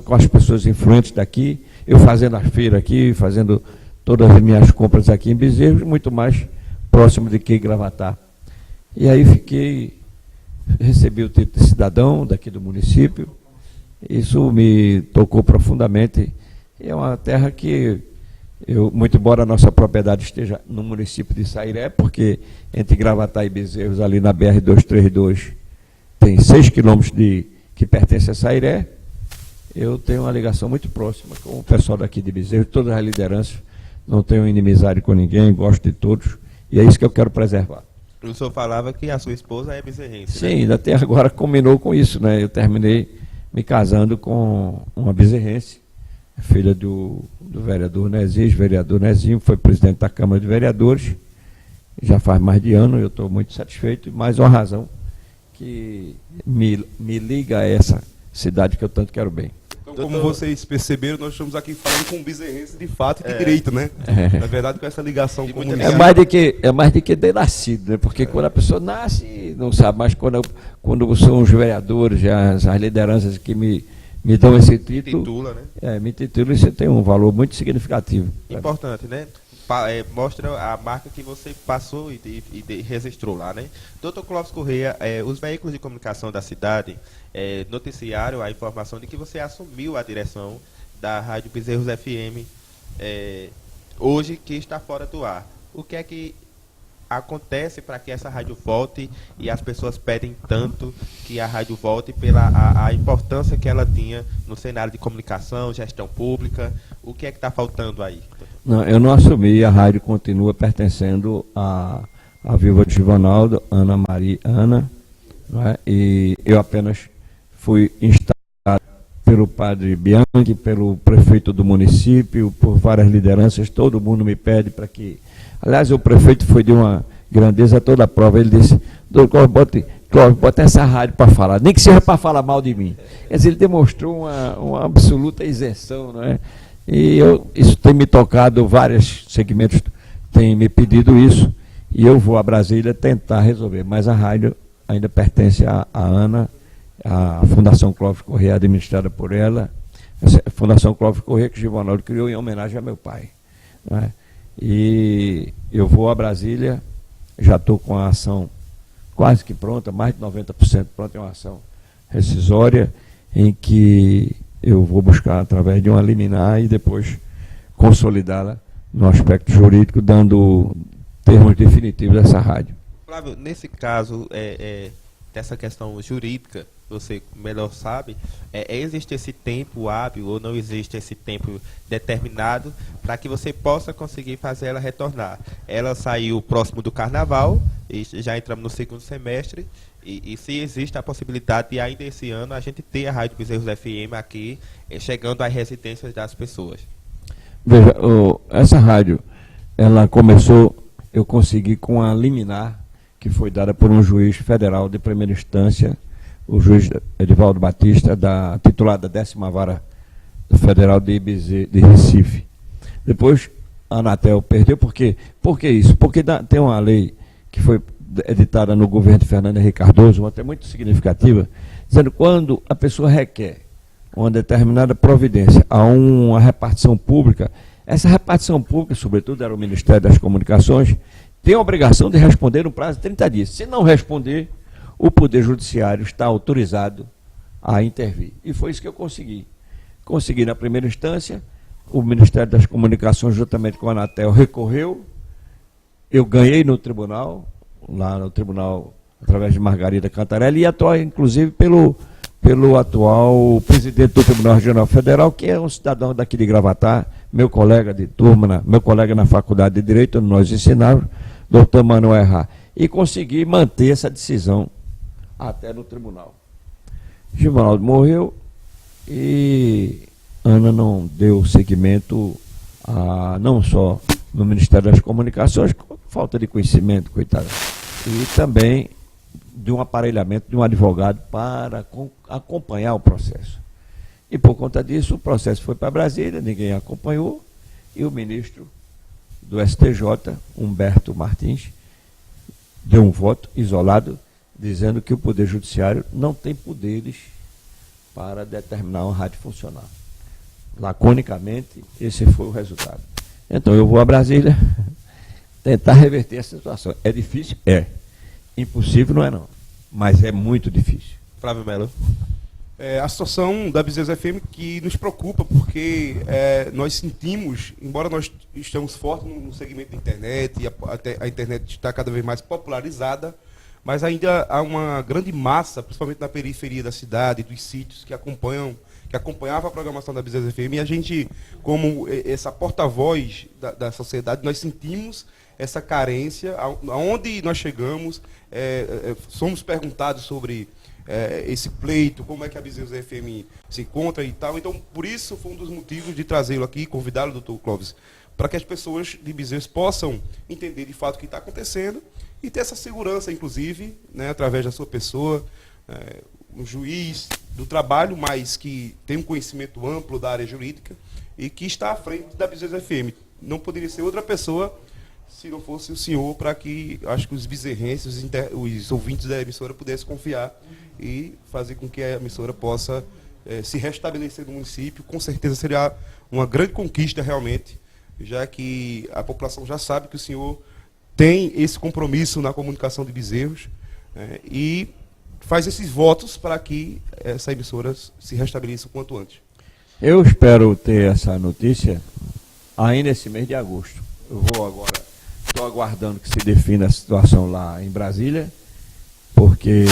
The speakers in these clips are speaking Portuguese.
com as pessoas influentes daqui, eu fazendo a feira aqui, fazendo todas as minhas compras aqui em Bezerros, muito mais próximo de que Gravatar. E aí recebi o título de cidadão daqui do município. Isso me tocou profundamente. É uma terra que, muito embora a nossa propriedade esteja no município de Sairé, porque entre Gravatar e Bezerros, ali na BR-232, tem 6 quilômetros que pertence a Sairé, eu tenho uma ligação muito próxima com o pessoal daqui de Bezerros, todas as lideranças, não tenho inimizade com ninguém, gosto de todos, e é isso que eu quero preservar. O senhor falava que a sua esposa é bezerrense, Sim, né? Ainda tem agora, combinou com isso, né? Eu terminei me casando com uma bezerrense, filha do vereador Nezinho, ex-vereador Nezinho, foi presidente da Câmara de Vereadores, já faz mais de ano, eu estou muito satisfeito, e mais uma razão que me liga a essa cidade que eu tanto quero bem. Então, como vocês perceberam, nós estamos aqui falando com um bezerrense de fato e de direito, né? Na verdade, com essa ligação com o município. É mais de que de nascido, né? Porque quando a pessoa nasce, não sabe, mas quando são os vereadores, as lideranças que me dão esse título, me titula, isso tem um valor muito significativo. Importante, né? Mostra a marca que você passou e registrou lá, né? Doutor Clóvis Correia, os veículos de comunicação da cidade noticiaram a informação de que você assumiu a direção da Rádio Bezerros FM hoje, que está fora do ar. O que é que acontece para que essa rádio volte, e as pessoas pedem tanto que a rádio volte pela a importância que ela tinha no cenário de comunicação, gestão pública? O que é que está faltando aí? Não, eu não assumi, a rádio continua pertencendo à viúva de Givanaldo, Ana Maria Ana, não é? E eu apenas fui instado pelo padre Bianchi, pelo prefeito do município, por várias lideranças, todo mundo me pede para que... Aliás, o prefeito foi de uma grandeza toda a prova, ele disse, doutor Clóvis, bota essa rádio para falar, nem que seja para falar mal de mim. Quer dizer, ele demonstrou uma absoluta isenção, não é? E isso tem me tocado, vários segmentos têm me pedido isso, e eu vou a Brasília tentar resolver, mas a rádio ainda pertence a Ana, a Fundação Clóvis Correia, administrada por ela, a Fundação Clóvis Correia que Givanaldo criou em homenagem a meu pai, né? E eu vou a Brasília, já estou com a ação quase que pronta, mais de 90% pronta, é uma ação rescisória, em que eu vou buscar através de uma liminar e depois consolidá-la no aspecto jurídico, dando termos definitivos dessa rádio. Flávio, nesse caso, dessa questão jurídica, você melhor sabe, existe esse tempo hábil ou não existe esse tempo determinado para que você possa conseguir fazer ela retornar? Ela saiu próximo do Carnaval, e já entramos no segundo semestre, e se existe a possibilidade de ainda esse ano a gente ter a Rádio Bezerros FM aqui, chegando às residências das pessoas. Veja, essa rádio, ela começou, eu consegui com a liminar que foi dada por um juiz federal de primeira instância, o juiz Edivaldo Batista, titular da 10ª Vara Federal de Recife. Depois a Anatel perdeu, por quê? Por que isso? Porque tem uma lei que foi editada no governo de Fernando Henrique Cardoso, uma até muito significativa, dizendo que quando a pessoa requer uma determinada providência a uma repartição pública, essa repartição pública, sobretudo era o Ministério das Comunicações, tem a obrigação de responder no prazo de 30 dias. Se não responder, o Poder Judiciário está autorizado a intervir. E foi isso que eu consegui. Consegui na primeira instância, o Ministério das Comunicações, juntamente com a Anatel, recorreu, eu ganhei no tribunal, lá no tribunal, através de Margarida Cantarelli, e atual, inclusive, pelo atual presidente do Tribunal Regional Federal, que é um cidadão daqui de Gravatar, meu colega de turma, meu colega na Faculdade de Direito, onde nós ensinávamos, doutor Manuel Errar, e consegui manter essa decisão até no tribunal. Givanaldo morreu e Ana não deu seguimento não só no Ministério das Comunicações, falta de conhecimento, coitada, e também de um aparelhamento de um advogado para acompanhar o processo. E por conta disso, o processo foi para Brasília, ninguém acompanhou, e o ministro do STJ, Humberto Martins, deu um voto isolado, dizendo que o Poder Judiciário não tem poderes para determinar uma rádio funcionar. Laconicamente, esse foi o resultado. Então eu vou a Brasília tentar reverter essa situação. É difícil? É. Impossível não é não, mas é muito difícil. Flávio Melo. A situação da Bezerros FM que nos preocupa, porque nós sentimos, embora nós estamos fortes no segmento da internet, e a internet está cada vez mais popularizada, mas ainda há uma grande massa, principalmente na periferia da cidade, dos sítios que acompanhava a programação da Bezerros FM, e a gente, como essa porta-voz da sociedade, nós sentimos essa carência. Aonde nós chegamos, somos perguntados sobre esse pleito, como é que a Bezerros FM se encontra e tal. Então, por isso, foi um dos motivos de trazê-lo aqui, convidá-lo, doutor Clóvis, para que as pessoas de Bezerros possam entender de fato o que está acontecendo e ter essa segurança, inclusive, né, através da sua pessoa, um juiz do trabalho, mas que tem um conhecimento amplo da área jurídica e que está à frente da Bezerros FM. Não poderia ser outra pessoa se não fosse o senhor, para que, acho que os bezerrenses, os ouvintes da emissora pudessem confiar e fazer com que a emissora possa se restabelecer no município. Com certeza seria uma grande conquista realmente, já que a população já sabe que o senhor tem esse compromisso na comunicação de Bezerros e faz esses votos para que essa emissora se restabeleça o quanto antes. Eu espero ter essa notícia ainda esse mês de agosto. Eu vou agora, estou aguardando que se defina a situação lá em Brasília, porque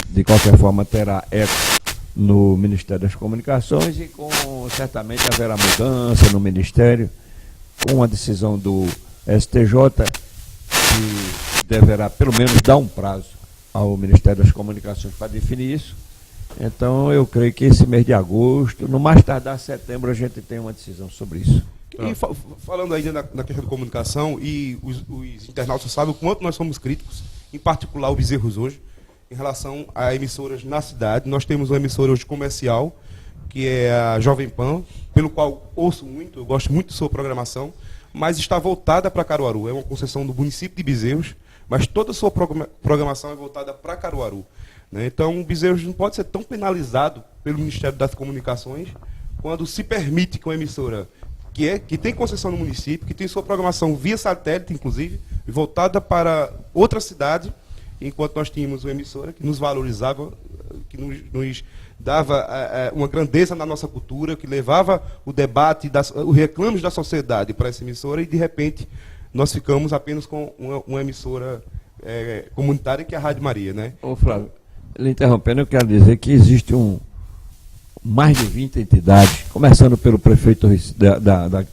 de qualquer forma terá eco no Ministério das Comunicações e certamente haverá mudança no Ministério, com a decisão do STJ, que deverá pelo menos dar um prazo ao Ministério das Comunicações para definir isso. Então eu creio que esse mês de agosto, no mais tardar setembro, a gente tem uma decisão sobre isso. E falando ainda na questão de comunicação, e os internautas sabem o quanto nós somos críticos, em particular o Bezerros hoje, em relação a emissoras na cidade. Nós temos uma emissora hoje comercial, que é a Jovem Pan, pelo qual ouço muito, eu gosto muito de sua programação, mas está voltada para Caruaru. É uma concessão do município de Bezerros, mas toda a sua programação é voltada para Caruaru. Né? Então, o Bezerros não pode ser tão penalizado pelo Ministério das Comunicações quando se permite que uma emissora que tem concessão no município, que tem sua programação via satélite, inclusive, voltada para outra cidade, enquanto nós tínhamos uma emissora que nos valorizava, que nos dava uma grandeza na nossa cultura, que levava o debate, os reclamos da sociedade para essa emissora, e de repente nós ficamos apenas com uma emissora comunitária, que é a Rádio Maria. Né? Ô Flávio, lhe interrompendo, eu quero dizer que existe mais de 20 entidades, começando pelo prefeito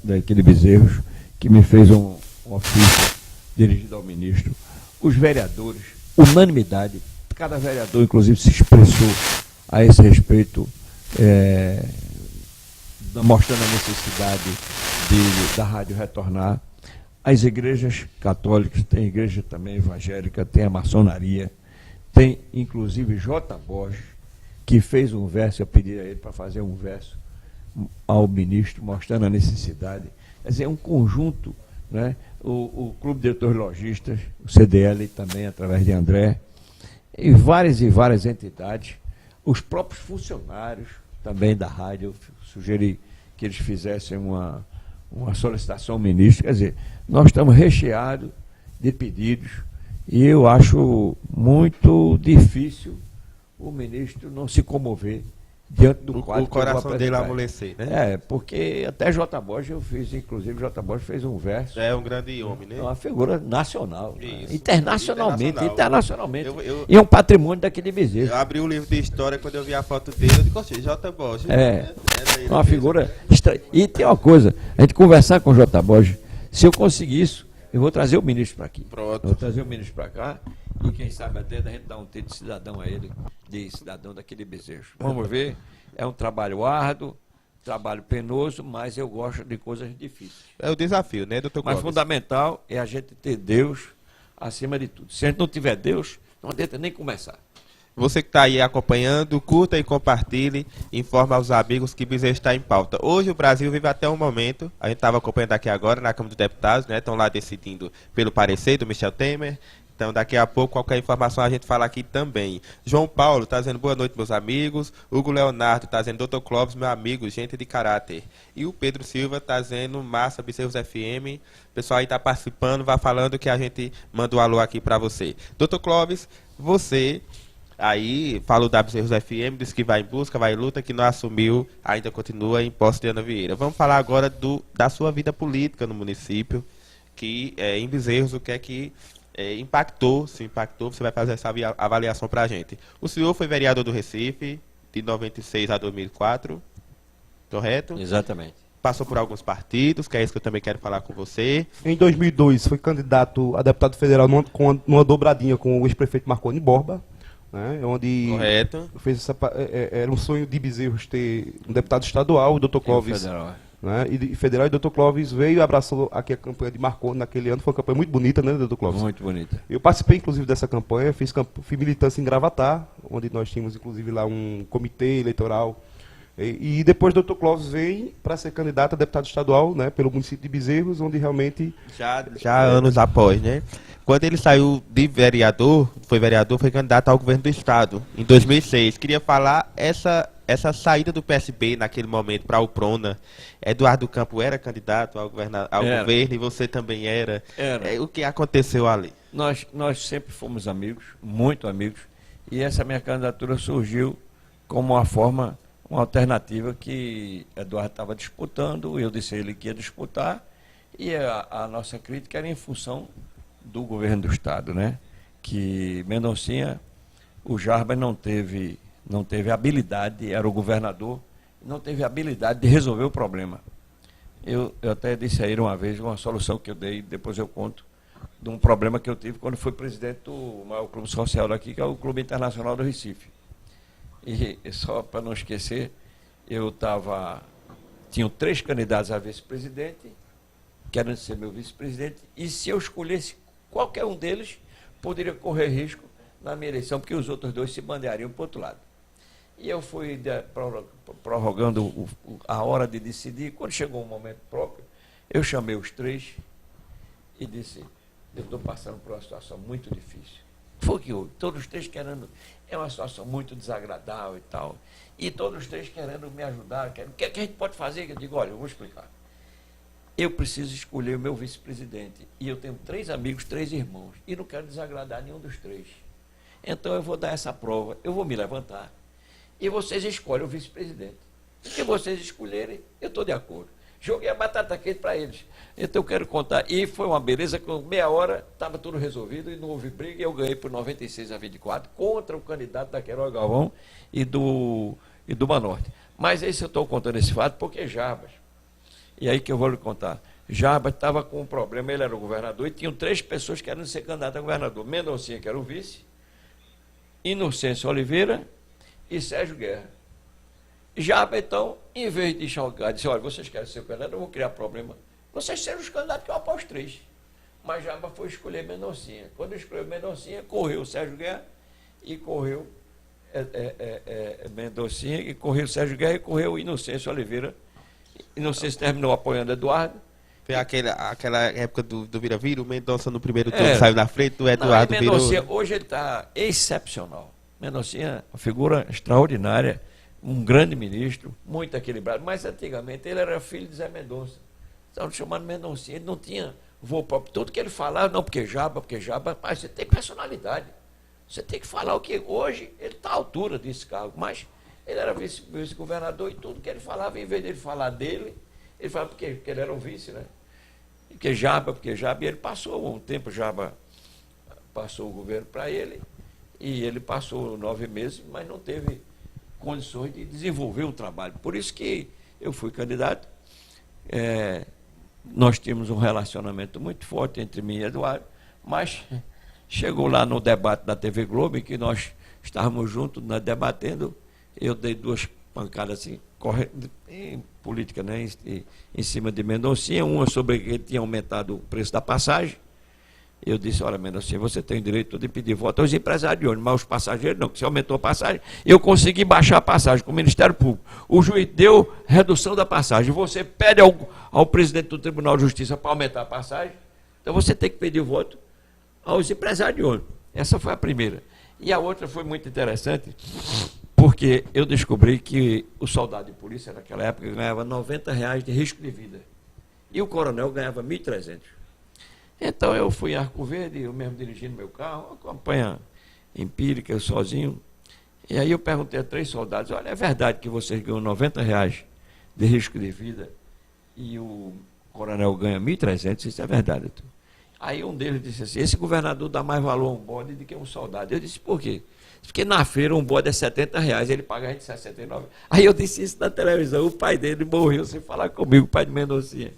daquele Bezerros, que me fez um ofício dirigido ao ministro, os vereadores, unanimidade, cada vereador, inclusive, se expressou a esse respeito, mostrando a necessidade da rádio retornar. As igrejas católicas, tem igreja também evangélica, tem a maçonaria, tem inclusive J. Borges, que fez um verso, eu pedi a ele para fazer um verso ao ministro, mostrando a necessidade. Quer dizer, é um conjunto, né? O Clube de Diretores Lojistas, o CDL também, através de André, e várias entidades, os próprios funcionários também da rádio. Eu sugeri que eles fizessem uma solicitação ao ministro. Quer dizer, nós estamos recheados de pedidos e eu acho muito difícil o ministro não se comover diante do quadro. O coração dele amolecer, né? Porque até J. Borges eu fiz, inclusive J. Borges fez um verso. É um grande homem, né? É uma figura nacional, né? Internacionalmente. E é um patrimônio daquele Bezerros. Eu abri o livro de história, quando eu vi a foto dele, eu disse, J. Borges. Uma figura estranha. E tem uma coisa, a gente conversar com o J. Borges, se eu conseguir isso, eu vou trazer o ministro para aqui. Pronto. Eu vou trazer o ministro para cá e quem sabe até a gente dar um título de cidadão a ele, de cidadão daquele Bezerros. Vamos ver, é um trabalho árduo, trabalho penoso, mas eu gosto de coisas difíceis. É o desafio, né, doutor Clóvis? Mas fundamental é a gente ter Deus acima de tudo. Se a gente não tiver Deus, não adianta nem começar. Você que está aí acompanhando, curta e compartilhe, informa aos amigos que Bezerros está em pauta. Hoje o Brasil vive até um momento, a gente estava acompanhando aqui agora na Câmara dos Deputados, né, estão lá decidindo pelo parecer do Michel Temer, Então, daqui a pouco, qualquer informação a gente fala aqui também. João Paulo está dizendo boa noite, meus amigos. Hugo Leonardo está dizendo Dr. Clóvis, meu amigo, gente de caráter. E o Pedro Silva está dizendo massa, Bezerros FM. O pessoal aí está participando, vai falando que a gente manda um alô aqui para você. Dr. Clóvis, você aí falou da Bezerros FM, disse que vai em busca, vai em luta, que não assumiu, ainda continua em posse de Ana Vieira. Vamos falar agora da sua vida política no município, que em Bezerros, o que é que impactou, se impactou, você vai fazer essa avaliação para a gente. O senhor foi vereador do Recife, de 96 a 2004, correto? Exatamente. Passou por alguns partidos, que é isso que eu também quero falar com você. Em 2002, foi candidato a deputado federal numa dobradinha com o ex-prefeito Marconi Borba, né, onde Correto. fez era um sonho de Bezerros ter um deputado estadual, o Dr. Clóvis. Né, e federal, e o Dr. Clóvis veio e abraçou aqui a campanha de Marconi naquele ano. Foi uma campanha muito bonita, né, Dr. Clóvis? Muito bonita. Eu participei, inclusive, dessa campanha, fiz militância em Gravatar, onde nós tínhamos, inclusive, lá um comitê eleitoral. E depois o Dr. Clóvis veio para ser candidato a deputado estadual, né, pelo município de Bezerros, onde realmente... Já anos após, né? Quando ele saiu de vereador, foi candidato ao governo do estado, em 2006. Queria falar essa saída do PSB naquele momento para o Prona. Eduardo Campo era candidato ao governo e você também era. O que aconteceu ali? Nós sempre fomos amigos, muito amigos, e essa minha candidatura surgiu como uma alternativa que Eduardo estava disputando, eu disse a ele que ia disputar, e a nossa crítica era em função do governo do estado, né? Que Mendoncinha, o Jarbas não teve habilidade, era o governador, não teve habilidade de resolver o problema. Eu até disse a ele uma vez uma solução que eu dei, depois eu conto, de um problema que eu tive quando fui presidente do maior clube social daqui, que é o Clube Internacional do Recife. E só para não esquecer, tinham 3 candidatos a vice-presidente, querendo ser meu vice-presidente, e se eu escolhesse qualquer um deles, poderia correr risco na minha eleição, porque os outros 2 se bandeariam para o outro lado. E eu fui prorrogando a hora de decidir. Quando chegou o momento próprio, eu chamei os 3 e disse, eu estou passando por uma situação muito difícil. Foi o que houve. Todos os 3 querendo, é uma situação muito desagradável e tal, e todos os 3 querendo me ajudar, o que a gente pode fazer? Eu digo, olha, eu vou explicar. Eu preciso escolher o meu vice-presidente, e eu tenho 3 amigos, 3 irmãos, e não quero desagradar nenhum dos 3. Então eu vou dar essa prova, eu vou me levantar, e vocês escolhem o vice-presidente. O que vocês escolherem, eu estou de acordo. Joguei a batata quente para eles. Então eu quero contar. E foi uma beleza, com meia hora estava tudo resolvido e não houve briga. E eu ganhei por 96 a 24 contra o candidato da Queiroz Galvão e do Banorte. Mas esse eu estou contando esse fato porque Jarbas, e aí que eu vou lhe contar, Jarbas estava com um problema, ele era o governador e tinham 3 pessoas querendo ser candidato a governador. Mendoncinha, que era o vice, Inocêncio Oliveira e Sérgio Guerra. Jarbas, então, em vez de enxalgar, disse, olha, vocês querem ser candidato, eu vou criar problema. Vocês serão os candidatos que eu apoio os 3. Mas Jarbas foi escolher Mendoncinha. Quando escolheu Mendoncinha, correu o Sérgio Guerra e correu Mendoncinha, e correu o Sérgio Guerra e correu o Inocêncio Oliveira. Inocêncio terminou apoiando Eduardo. Foi aquela época do vira-vira, o Mendonça no primeiro turno saiu na frente, o Eduardo virou... Hoje ele está excepcional. Mendoncinha, uma figura extraordinária, um grande ministro, muito equilibrado, mas antigamente ele era filho de Zé Mendonça. Estavam chamando Mendoncinha, ele não tinha voo próprio. Tudo que ele falava, não, porque Jarbas, mas você tem personalidade. Você tem que falar o que hoje ele está à altura desse cargo, mas ele era vice-governador e tudo que ele falava, em vez dele falar dele, ele falava porque ele era o vice, né? Porque Jarbas, e ele passou um tempo, Jarbas passou o governo para ele, e ele passou 9 meses, mas não teve condições de desenvolver um trabalho. Por isso que eu fui candidato. Nós tínhamos um relacionamento muito forte entre mim e Eduardo, mas chegou lá no debate da TV Globo, em que nós estávamos juntos, debatendo, eu dei 2 pancadas assim, em política, né, em cima de Mendoncinha, uma sobre que ele tinha aumentado o preço da passagem. Eu disse, olha, Mendoncinha, você tem o direito de pedir voto aos empresários de ônibus, mas os passageiros não, que se aumentou a passagem, eu consegui baixar a passagem com o Ministério Público. O juiz deu redução da passagem. Você pede ao presidente do Tribunal de Justiça para aumentar a passagem, então você tem que pedir voto aos empresários de ônibus. Essa foi a primeira. E a outra foi muito interessante, porque eu descobri que o soldado de polícia naquela época ganhava R$ 90 de risco de vida. E o coronel ganhava 1.300. Então eu fui em Arco Verde, eu mesmo dirigindo meu carro, uma campanha empírica, eu sozinho. E aí eu perguntei a 3 soldados, olha, é verdade que vocês ganham R$ 90 de risco de vida e o coronel ganha 1.300? Isso é verdade, doutor. Aí um deles disse assim, esse governador dá mais valor a um bode do que a um soldado. Eu disse, por quê? Porque na feira um bode é R$ 70, ele paga a gente 69. Aí eu disse isso na televisão, o pai dele morreu sem falar comigo, o pai de Mendoncinha.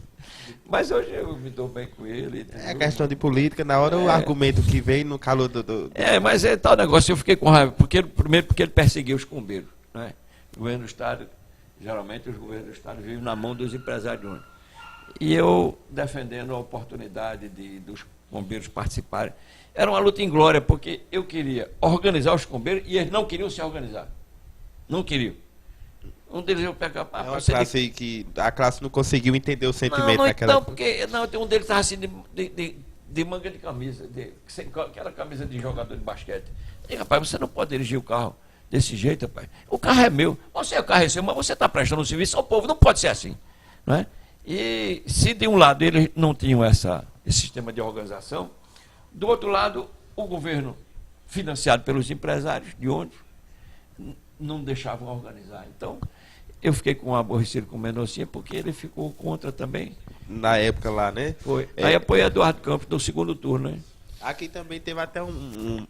Mas hoje eu me dou bem com ele. Entendeu? É questão de política, na hora o argumento que vem no calor do... Mas é tal negócio, eu fiquei com raiva, primeiro porque ele perseguiu os combeiros. Né? O governo do Estado, geralmente os governos do Estado vivem na mão dos empresários de ônibus. E eu defendendo a oportunidade dos bombeiros participarem. Era uma luta inglória, porque eu queria organizar os bombeiros e eles não queriam se organizar. Não queriam. Um deles eu pegava... É uma classe que a classe não conseguiu entender o sentimento daquela... Não, porque um deles estava assim de manga de camisa, aquela camisa de jogador de basquete. E, rapaz, você não pode dirigir o carro desse jeito, rapaz. O carro é meu. O carro é seu, mas você está prestando um serviço ao povo. Não pode ser assim. Não é? E se de um lado eles não tinham esse sistema de organização, do outro lado, o governo, financiado pelos empresários de ônibus, não deixavam organizar. Então, eu fiquei com um aborrecido com o Mendoncinha, porque ele ficou contra também. Na época lá, né? Foi. Aí apoiei Eduardo Campos no segundo turno, né? Aqui também teve até um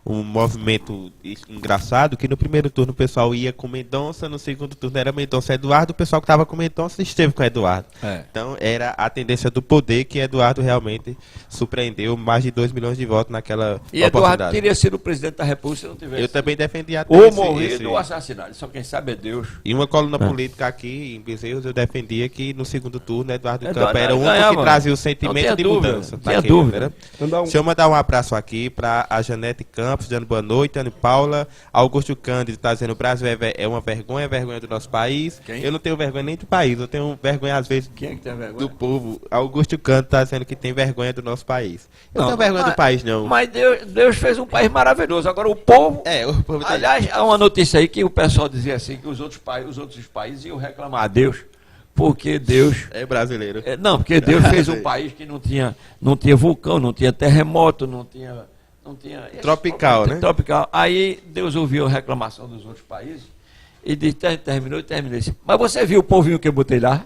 movimento engraçado, que no primeiro turno o pessoal ia com Mendonça, no segundo turno era Mendonça Eduardo, o pessoal que estava com Mendonça esteve com Eduardo. Então era a tendência do poder que Eduardo realmente surpreendeu mais de 2 milhões de votos naquela oportunidade. E Eduardo teria sido o presidente da República se não tivesse. Eu também defendi até ou morrido ou assassinado, só quem sabe é Deus. E uma coluna política aqui em Bezerros eu defendia que no segundo turno Eduardo Campos era o único que trazia o sentimento de mudança. Não tinha dúvida. Deixa eu mandar um abraço aqui para a Janete Campos, dando boa noite, Ana Paula, Augusto Cândido está dizendo o Brasil é uma vergonha do nosso país. Quem? Eu não tenho vergonha nem do país, eu tenho vergonha às vezes Quem é que tem vergonha? do povo. Augusto Cândido está dizendo que tem vergonha do nosso país. Eu não tenho vergonha do país, não. Mas Deus fez um país maravilhoso. Agora o povo... O povo aliás, há uma notícia aí que o pessoal dizia assim, que os outros países iam reclamar a Deus. Porque Deus... É brasileiro. Não, porque Deus fez um país que não tinha vulcão, não tinha terremoto, não tinha tropical, né? Tropical. Aí Deus ouviu a reclamação dos outros países e disse, terminou. Mas você viu o povinho que eu botei lá?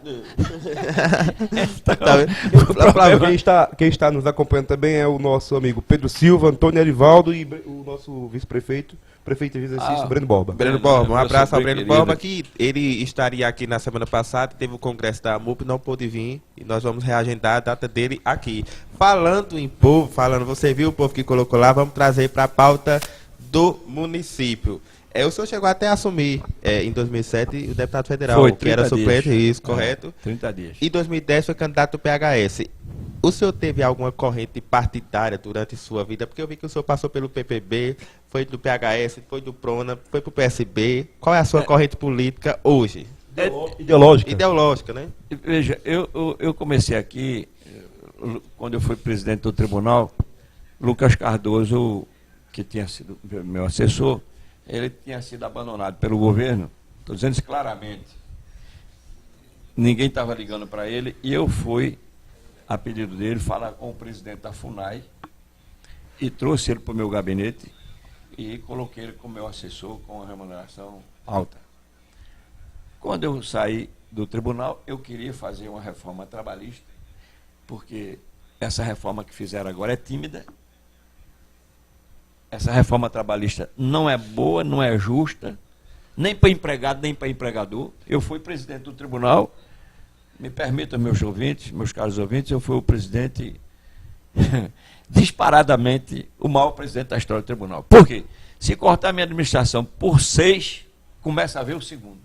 Quem está nos acompanhando também é o nosso amigo Pedro Silva, Antônio Erivaldo e o nosso vice-prefeito, prefeito de exercício, Breno Borba. Breno Borba, um abraço ao Breno Borba, que ele estaria aqui na semana passada, teve o congresso da MUP, não pôde vir, e nós vamos reagendar a data dele aqui. Falando em povo, você viu o povo que colocou lá, vamos trazer para a pauta do município. O senhor chegou até a assumir, em 2007, o deputado federal, que era suplente, isso, correto? 30 dias. E em 2010 foi candidato do PHS. O senhor teve alguma corrente partidária durante sua vida? Porque eu vi que o senhor passou pelo PPB, foi do PHS, foi do PRONA, foi para o PSB. Qual é a sua corrente política hoje? Ideológica, né? Veja, eu comecei aqui, quando eu fui presidente do tribunal, Lucas Cardoso, que tinha sido meu assessor, ele tinha sido abandonado pelo governo, estou dizendo isso claramente. Ninguém estava ligando para ele e eu fui, a pedido dele, falar com o presidente da FUNAI e trouxe ele para o meu gabinete e coloquei ele como meu assessor com uma remuneração alta. Quando eu saí do tribunal, eu queria fazer uma reforma trabalhista, porque essa reforma que fizeram agora é tímida. Essa reforma trabalhista não é boa, não é justa, nem para empregado, nem para empregador. Eu fui presidente do tribunal, me permitam, meus ouvintes, meus caros ouvintes, eu fui o presidente, disparadamente, o maior presidente da história do tribunal. Por quê? Se cortar minha administração por 6, começa a ver o segundo.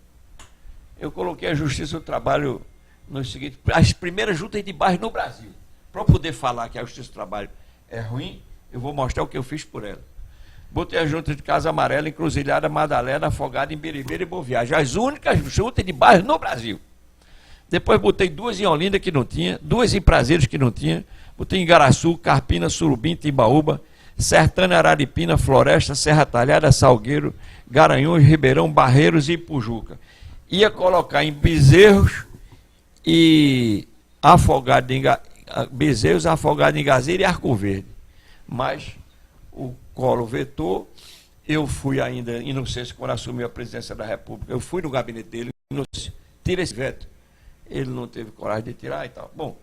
Eu coloquei a Justiça do Trabalho nos seguintes, as primeiras juntas de bairro no Brasil. Para eu poder falar que a Justiça do Trabalho é ruim, eu vou mostrar o que eu fiz por ela. Botei a junta de Casa Amarela, Encruzilhada, Madalena, Afogada, em Biribeira e Boa Viagem. As únicas juntas de bairro no Brasil. Depois botei 2 em Olinda que não tinha, 2 em Prazeres que não tinha, Botei Igaraçu, Carpina, Surubim, Timbaúba, Sertânia, Araripina, Floresta, Serra Talhada, Salgueiro, Garanhuns, Ribeirão, Barreiros e Ipujuca. Ia colocar em Bezerros e Afogado em Bezerros, Afogado em Gazeira e Arco Verde. Mas o Collor vetou. Eu fui ainda, Inocêncio, quando assumiu a presidência da República, eu fui no gabinete dele, Inocêncio, tira esse veto. Ele não teve coragem de tirar e tal. Bom,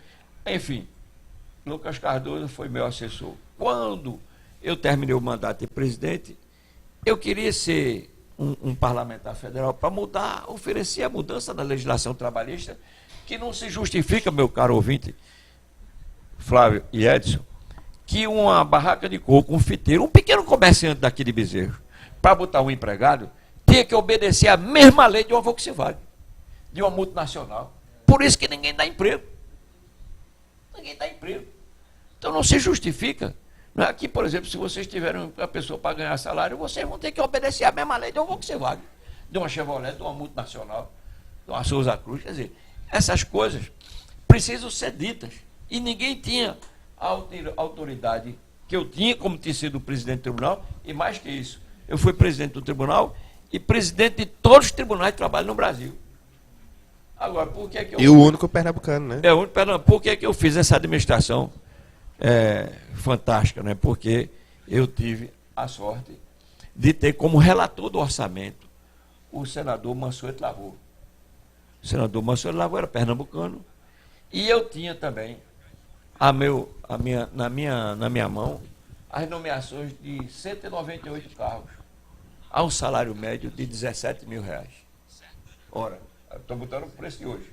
enfim, Lucas Cardoso foi meu assessor. Quando eu terminei o mandato de presidente, eu queria ser um parlamentar federal para mudar, oferecer a mudança da legislação trabalhista, que não se justifica, meu caro ouvinte, Flávio e Edson, que uma barraca de coco, um fiteiro, um pequeno comerciante daqui de Bezerro, para botar um empregado, tinha que obedecer a mesma lei de uma Volkswagen, de uma multinacional. Por isso que ninguém dá emprego. Ninguém dá emprego. Então não se justifica. Aqui, por exemplo, se vocês tiverem uma pessoa para ganhar salário, vocês vão ter que obedecer a mesma lei de uma Volkswagen, de uma Chevrolet, de uma multinacional, de uma Souza Cruz. Quer dizer, essas coisas precisam ser ditas. E ninguém tinha a autoridade que eu tinha, como tinha sido presidente do tribunal, e mais que isso, eu fui presidente do tribunal e presidente de todos os tribunais de trabalho no Brasil. Agora, por que que eu... E o único pernambucano, né? É o único pernambucano. Por que que eu fiz essa administração fantástica, né? Porque eu tive a sorte de ter como relator do orçamento o senador Mansueto Lavor. O senador Mansueto Lavor era pernambucano e eu tinha também na minha mão as nomeações de 198 cargos a um salário médio de R$17 mil. Ora, estou botando o preço de hoje.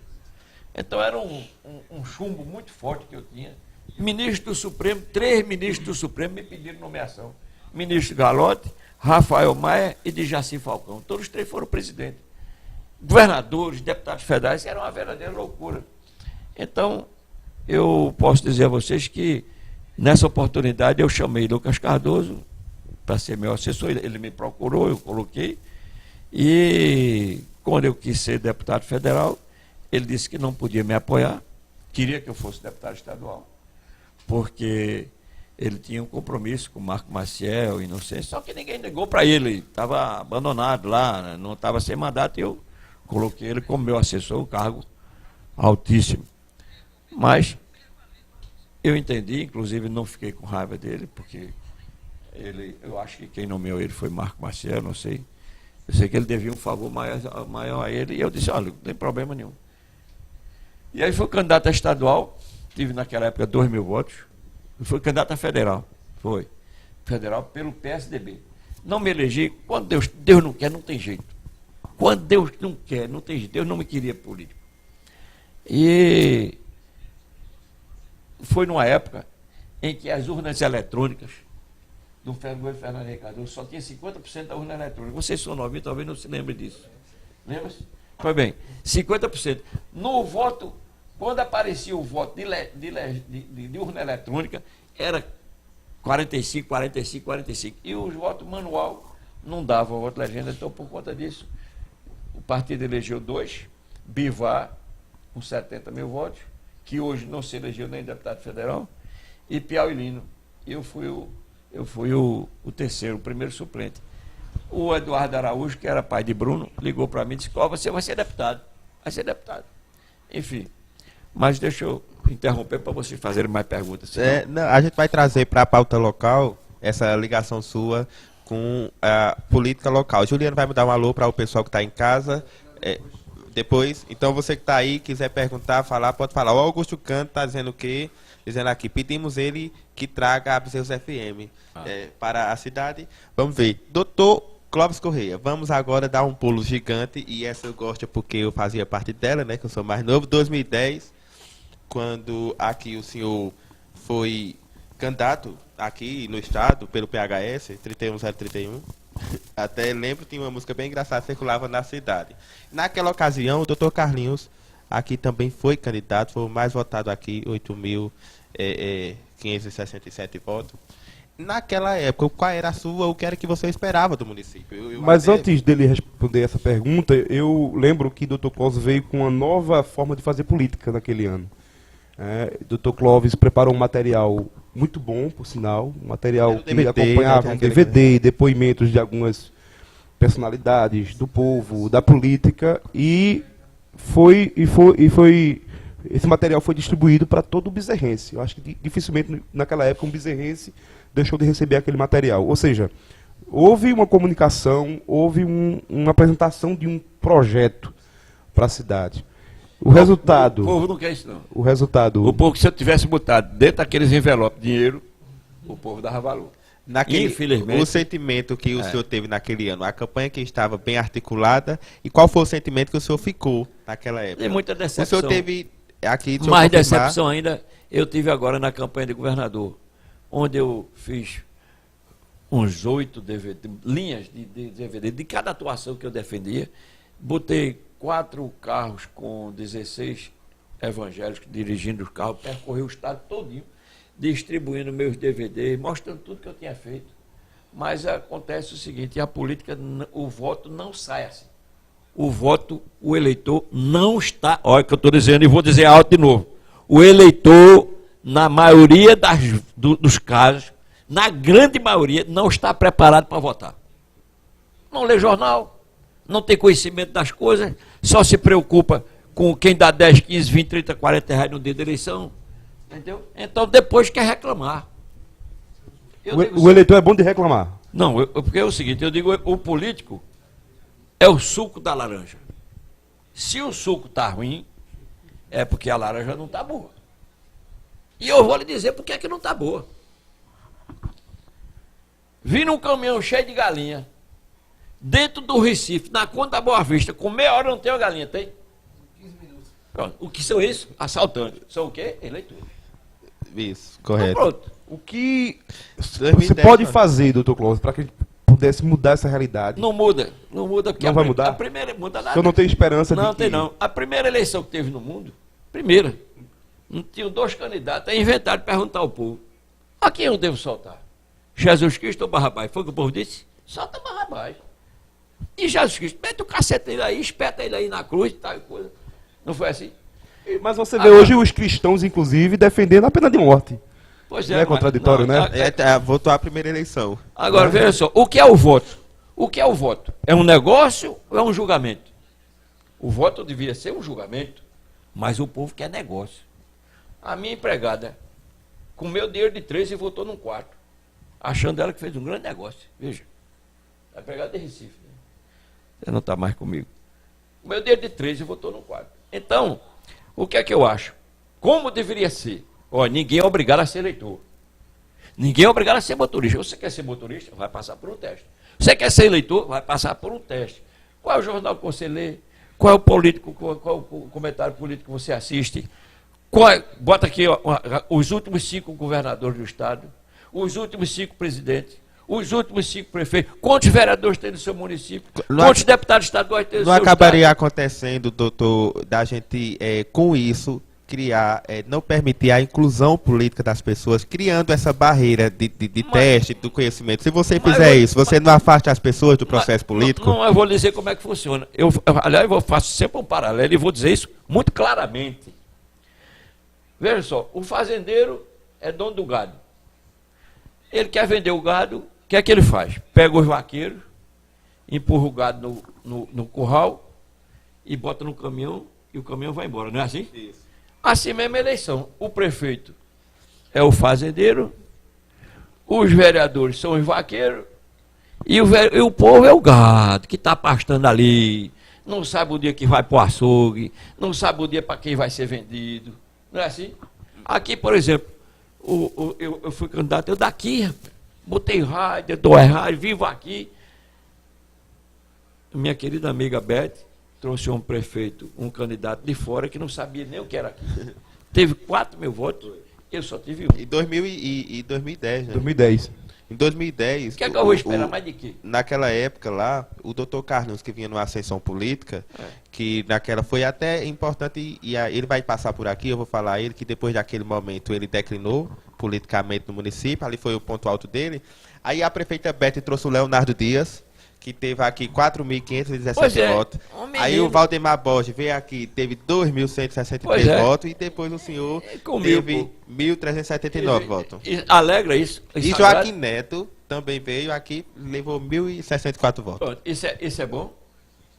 Então era um chumbo muito forte que eu tinha. Ministro do Supremo, 3 ministros do Supremo me pediram nomeação. Ministro Galotti, Rafael Maia e de Jaci Falcão. Todos os 3 foram presidentes. Governadores, deputados federais, era uma verdadeira loucura. Então, eu posso dizer a vocês que, nessa oportunidade, eu chamei Lucas Cardoso para ser meu assessor. Ele me procurou, eu coloquei. E, quando eu quis ser deputado federal, ele disse que não podia me apoiar, queria que eu fosse deputado estadual, porque ele tinha um compromisso com o Marco Maciel e não sei, só que ninguém ligou para ele, estava abandonado lá, não estava sem mandato, e eu coloquei ele como meu assessor, um cargo altíssimo. Mas eu entendi, inclusive não fiquei com raiva dele, porque eu acho que quem nomeou ele foi Marco Maciel, não sei. Eu sei que ele devia um favor maior a ele, e eu disse, olha, não tem problema nenhum. E aí foi candidato a estadual, tive naquela época 2.000 votos, e foi candidato a federal, foi. Federal pelo PSDB. Não me elegi, quando Deus não quer, não tem jeito. Quando Deus não quer, não tem jeito. Deus não me queria político. E foi numa época em que as urnas eletrônicas do governo Fernando Henrique Cardoso só tinha 50% da urna eletrônica. Vocês são novinhos, talvez não se lembrem disso. Lembra-se? Foi bem, 50%. No voto, quando aparecia o voto de urna eletrônica, era 45, 45, 45. E os votos manual não davam o voto legenda. Então, por conta disso, o partido elegeu 2, Bivar, com 70 mil votos, que hoje não se elegeu nem deputado federal, e Piau e Lino. Eu fui o terceiro, o primeiro suplente. O Eduardo Araújo, que era pai de Bruno, ligou para mim e disse, você vai ser deputado. Vai ser deputado. Enfim, mas deixa eu interromper para vocês fazerem mais perguntas. Não, a gente vai trazer para a pauta local essa ligação sua com a política local. Juliano vai me dar um alô para o pessoal que está em casa. Depois, então você que está aí, quiser perguntar, falar, pode falar. O Augusto Canto está dizendo o quê? Dizendo aqui, pedimos ele que traga a Bezerros FM para a cidade. Vamos ver. Doutor Clóvis Correia, vamos agora dar um pulo gigante, e essa eu gosto porque eu fazia parte dela, né, que eu sou mais novo. 2010, quando aqui o senhor foi candidato aqui no estado pelo PHS, 31031. Até lembro, tinha uma música bem engraçada, circulava na cidade. Naquela ocasião, o doutor Carlinhos aqui também foi candidato, foi o mais votado aqui, 8.567 votos. Naquela época, qual era o que era que você esperava do município? Mas antes dele responder essa pergunta, eu lembro que o Dr. Clóvis veio com uma nova forma de fazer política naquele ano. Dr. Clóvis preparou um material muito bom, por sinal, um material que DVD, acompanhava né, um aquele DVD, depoimentos de algumas personalidades do povo, da política, e esse material foi distribuído para todo o bezerrense. Eu acho que dificilmente naquela época um bezerrense deixou de receber aquele material. Ou seja, houve uma comunicação, houve uma apresentação de um projeto para a cidade. O resultado... O povo não quer isso, não. O resultado... O povo, se eu tivesse botado dentro daqueles envelopes dinheiro, o povo dava valor. Infelizmente... O sentimento que o senhor teve naquele ano, a campanha que estava bem articulada, e qual foi o sentimento que o senhor ficou naquela época? Tem muita decepção. O senhor teve... Aqui, Mais decepção ainda, eu tive agora na campanha de governador, onde eu fiz uns 8 DVD, linhas de DVD, de cada atuação que eu defendia, botei 4 carros com 16 evangélicos dirigindo os carros, percorri o estado todinho, distribuindo meus DVDs, mostrando tudo que eu tinha feito. Mas acontece o seguinte, a política, o voto não sai assim. O voto, o eleitor não está, olha o que eu estou dizendo e vou dizer alto de novo, o eleitor, na maioria dos casos, na grande maioria, não está preparado para votar. Não lê jornal, não tem conhecimento das coisas, só se preocupa com quem dá 10, 15, 20, 30, 40 reais no dia da eleição. Entendeu? Então depois quer reclamar. O eleitor é bom de reclamar. Não, porque é o seguinte, eu digo, o político é o suco da laranja. Se o suco está ruim, é porque a laranja não está boa. E eu vou lhe dizer por que é que não está boa. Vi num caminhão cheio de galinha, dentro do Recife, na Conta da Boa Vista, com meia hora não tem uma galinha, tem? 15 minutos. Pronto. O que são isso? Assaltantes. São o quê? Eleitores. Isso, correto. Então, pronto. O que 2010, você pode mano. fazer, doutor Clóvis, para que a gente pudesse mudar essa realidade? Não muda. Não muda porque Não vai mudar? A primeira muda O nada. senhor não tem esperança de Não, que... tem não. A primeira eleição que teve no mundo, primeira, não tinham 2 candidatos, aí inventaram de perguntar ao povo: a quem eu devo soltar? Jesus Cristo ou Barrabás? Foi o que o povo disse? Solta Barrabás. E Jesus Cristo, mete o cacete dele aí, espeta ele aí na cruz e tal coisa. Não foi assim? Mas você vê hoje os cristãos, inclusive, defendendo a pena de morte. Pois Não é contraditório, né? Votou a primeira eleição. Agora, veja só, o que é o voto? O que é o voto? É um negócio ou é um julgamento? O voto devia ser um julgamento, mas o povo quer negócio. A minha empregada comeu dinheiro de 13 e votou num quarto, achando ela que fez um grande negócio. Veja, a empregada de Recife, né? Você não está mais comigo. Comeu dinheiro de 13 e votou num quarto. Então, o que é que eu acho? Como deveria ser? Olha, ninguém é obrigado a ser eleitor. Ninguém é obrigado a ser motorista. Você quer ser motorista? Vai passar por um teste. Você quer ser eleitor? Vai passar por um teste. Qual é o jornal que você lê? Qual é o político, qual é o comentário político que você assiste? Bota aqui ó, os últimos 5 governadores do estado, os últimos 5 presidentes, os últimos 5 prefeitos. Quantos vereadores tem no seu município? Quantos deputados estaduais tem no seu Não acabaria estado? acontecendo, doutor, da gente, com isso, criar, não permitir a inclusão política das pessoas, criando essa barreira de teste, do conhecimento. Se você fizer isso, você não afasta as pessoas do processo político? Não, eu vou dizer como é que funciona. Aliás, eu faço sempre um paralelo e vou dizer isso muito claramente. Veja só, o fazendeiro é dono do gado. Ele quer vender o gado, o que é que ele faz? Pega os vaqueiros, empurra o gado no curral e bota no caminhão e o caminhão vai embora, não é assim? Isso. Assim mesmo a eleição. O prefeito é o fazendeiro, os vereadores são os vaqueiros e o povo é o gado que está pastando ali. Não sabe o dia que vai para o açougue, não sabe o dia para quem vai ser vendido. Não é assim? Aqui, por exemplo, eu fui candidato, eu daqui, rapaz, botei rádio, dou rádio, vivo aqui. Minha querida amiga Beth trouxe um prefeito, um candidato de fora que não sabia nem o que era aqui. Teve 4.000 votos, eu só tive 1. Em 2010, né? 2010. Em 2010... O que é que eu vou esperar mais de quê? Naquela época lá, o doutor Carlos, que vinha numa ascensão política, que naquela foi até importante, e ele vai passar por aqui, eu vou falar a ele, que depois daquele momento ele declinou politicamente no município, ali foi o ponto alto dele. Aí a prefeita Beth trouxe o Leonardo Dias, que teve aqui 4.517 Pois é, votos. um menino. Aí o Valdemar Borges veio aqui, teve 2.163 Pois é. votos, e depois o senhor Comigo, teve pô. 1.379 votos. Alegra isso. E Isso Joaquim Neto também veio aqui, levou 1.064 votos. Pronto, isso é bom.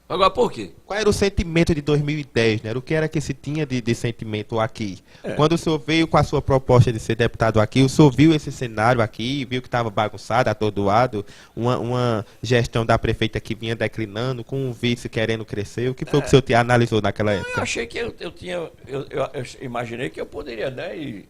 Agora, por quê? Qual era o sentimento de 2010, né? O que era que se tinha de sentimento aqui? É. Quando o senhor veio com a sua proposta de ser deputado aqui, o senhor viu esse cenário aqui, viu que estava bagunçado, atordoado, uma gestão da prefeita que vinha declinando, com um vice querendo crescer. O que foi que o senhor analisou naquela Eu época? achei que eu imaginei que eu poderia, né? E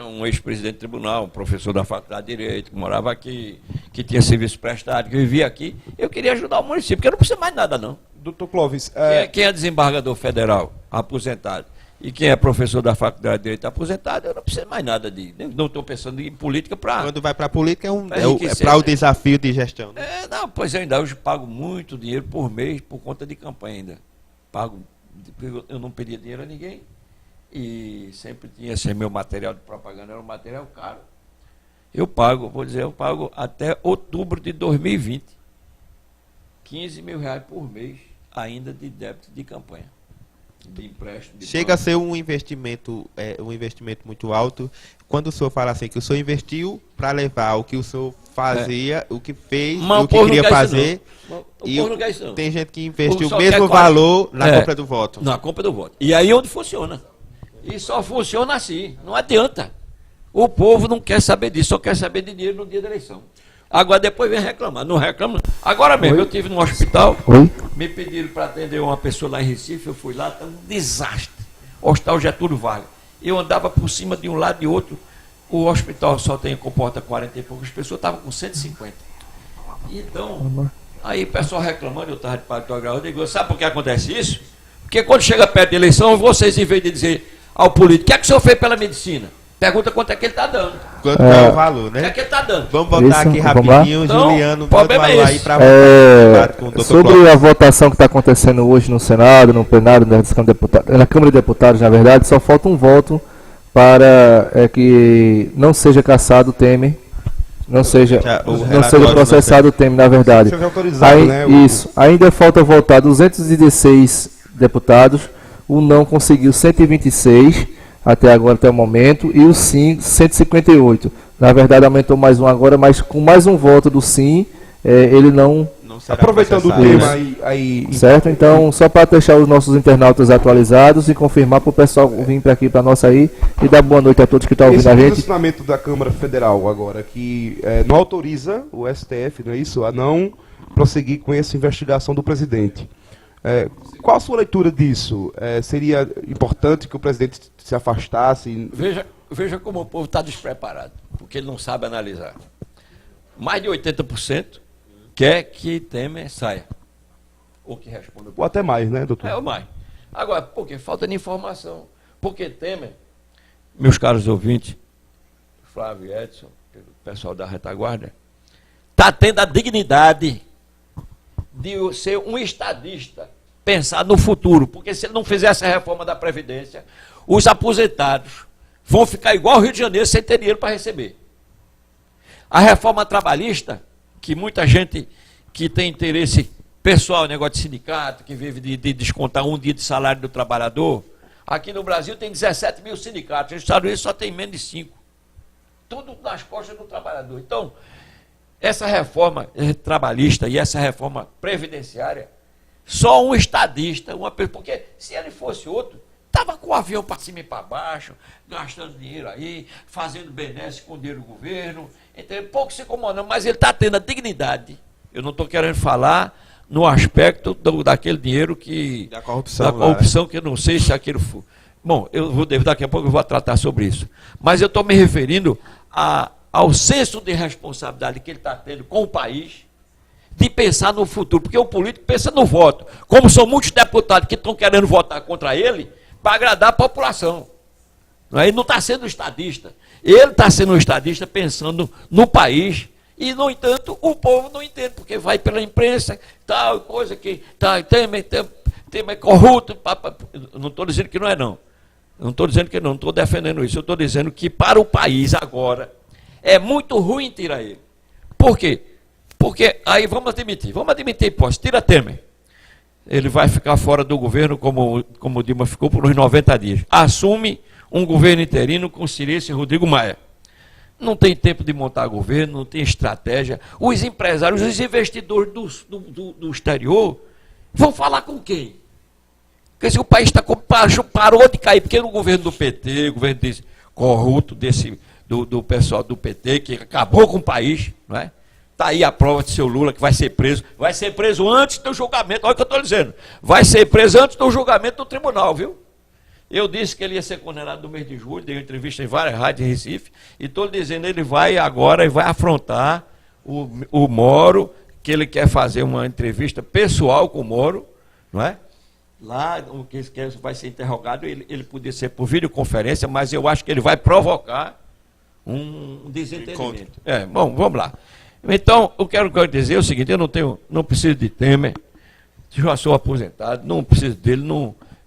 um ex-presidente do tribunal, um professor da faculdade de Direito, que morava aqui, que tinha serviço prestado, que vivia aqui, eu queria ajudar o município, porque eu não preciso mais nada, não. Doutor Clóvis, Quem é desembargador federal, aposentado, e quem é professor da faculdade de Direito aposentado, eu não preciso mais nada não estou pensando em política para... Quando vai para a política, Pra é enriquecer, para o né? desafio de gestão. Né? Não, pois eu ainda hoje pago muito dinheiro por mês por conta de campanha ainda. Pago, eu não pedia dinheiro a ninguém e sempre tinha esse meu material de propaganda, era um material caro. Eu pago até outubro de 2020, 15 mil reais por mês ainda de débito de campanha, de empréstimo. Chega a ser um investimento muito alto. Quando o senhor fala assim, que o senhor investiu para levar o que o senhor fazia, o que fez, Mas o que queria fazer. O E povo não quer isso, não. tem gente que investiu o Só mesmo quer valor na É. compra do voto. Na compra do voto. E aí onde funciona. E só funciona assim. Não adianta. O povo não quer saber disso, só quer saber de dinheiro no dia da eleição. Agora depois vem reclamar. Não reclama. Agora mesmo, eu estive num hospital, me pediram para atender uma pessoa lá em Recife, eu fui lá, tá um desastre. Hospital Getúlio Vargas. Eu andava por cima de um lado e outro. O hospital só comporta 40 e poucas pessoas, estava com 150. Então, aí o pessoal reclamando, eu estava de paletó gravado, eu digo, sabe por que acontece isso? Porque quando chega perto da eleição, vocês, em vez de dizer ao político, o que é que o senhor fez pela medicina? Pergunta quanto é que ele está dando. Quanto é o valor, O que é né? que ele está dando? Vamos voltar Isso, aqui vamos lá? rapidinho, Então, Juliano, o manda o problema é valor aí esse. para com o Dr. Sobre Clóvis. a votação que está acontecendo hoje no Senado, no plenário, na Câmara de Deputados, na verdade, só falta um voto para que não seja cassado o Temer, não seja processado o Temer, na verdade. seja autorizado, Aí, né? Isso. Ainda falta votar 216 deputados, o não conseguiu 126 até agora, até o momento, e o sim 158. Na verdade, aumentou mais um agora, mas com mais um voto do sim, ele não... Não será Aproveitando o processado, tema né? aí Certo? Então, só para deixar os nossos internautas atualizados e confirmar para o pessoal vir para aqui, para nós aí, e dar boa noite a todos que estão ouvindo esse a gente. posicionamento da Câmara Federal agora, que não autoriza o STF, não é isso, a não prosseguir com essa investigação do presidente. Qual a sua leitura disso? Seria importante que o presidente se afastasse? Veja como o povo está despreparado, porque ele não sabe analisar. Mais de 80% quer que Temer saia. Ou que responda. Ou até mais, né, doutor? É o mais. Agora, por quê? Falta de informação. Porque Temer, meus caros ouvintes, Flávio e Edson, o pessoal da retaguarda, está tendo a dignidade de ser um estadista, pensar no futuro. Porque se ele não fizer essa reforma da Previdência, os aposentados vão ficar igual ao Rio de Janeiro sem ter dinheiro para receber. A reforma trabalhista, que muita gente que tem interesse pessoal, negócio de sindicato, que vive de descontar um dia de salário do trabalhador, aqui no Brasil tem 17 mil sindicatos, nos Estados Unidos só tem menos de 5. Tudo nas costas do trabalhador. Então, essa reforma trabalhista e essa reforma previdenciária, só um estadista, porque se ele fosse outro, estava com o avião para cima e para baixo, gastando dinheiro aí, fazendo benesse com o dinheiro do governo, entendeu? Pouco se incomodando, mas ele está tendo a dignidade. Eu não estou querendo falar no aspecto daquele dinheiro que... Da corrupção. Da corrupção, que eu não sei se aquilo for. Bom, daqui a pouco eu vou tratar sobre isso. Mas eu estou me referindo ao senso de responsabilidade que ele está tendo com o país, de pensar no futuro, porque o político pensa no voto. Como são muitos deputados que estão querendo votar contra ele, para agradar a população. Ele não está sendo estadista. Ele está sendo um estadista pensando no país. E, no entanto, o povo não entende, porque vai pela imprensa, tal coisa que Temer corrupto. Não estou dizendo que não é, não. Não estou dizendo que não estou defendendo isso. Eu estou dizendo que para o país agora é muito ruim tirar ele. Por quê? Porque aí vamos admitir, posso, tira Temer. Ele vai ficar fora do governo como o Dilma ficou por uns 90 dias. Assume um governo interino com Cirício e Rodrigo Maia. Não tem tempo de montar governo, não tem estratégia. Os empresários, os investidores do exterior vão falar com quem? Porque se o país parou de cair, porque no governo do PT, o governo corrupto do pessoal do PT, que acabou com o país, não é? Está aí a prova de seu Lula, que vai ser preso. Vai ser preso antes do julgamento. Olha o que eu estou dizendo. Vai ser preso antes do julgamento do tribunal, viu? Eu disse que ele ia ser condenado no mês de julho, dei uma entrevista em várias rádios em Recife, e estou dizendo, ele vai agora e vai afrontar o Moro, que ele quer fazer uma entrevista pessoal com o Moro, não é? Lá, o que vai ser interrogado, ele podia ser por videoconferência, mas eu acho que ele vai provocar um desentendimento. Bom, vamos lá. Então, eu quero dizer é o seguinte, eu não preciso de Temer, já sou aposentado, não preciso dele,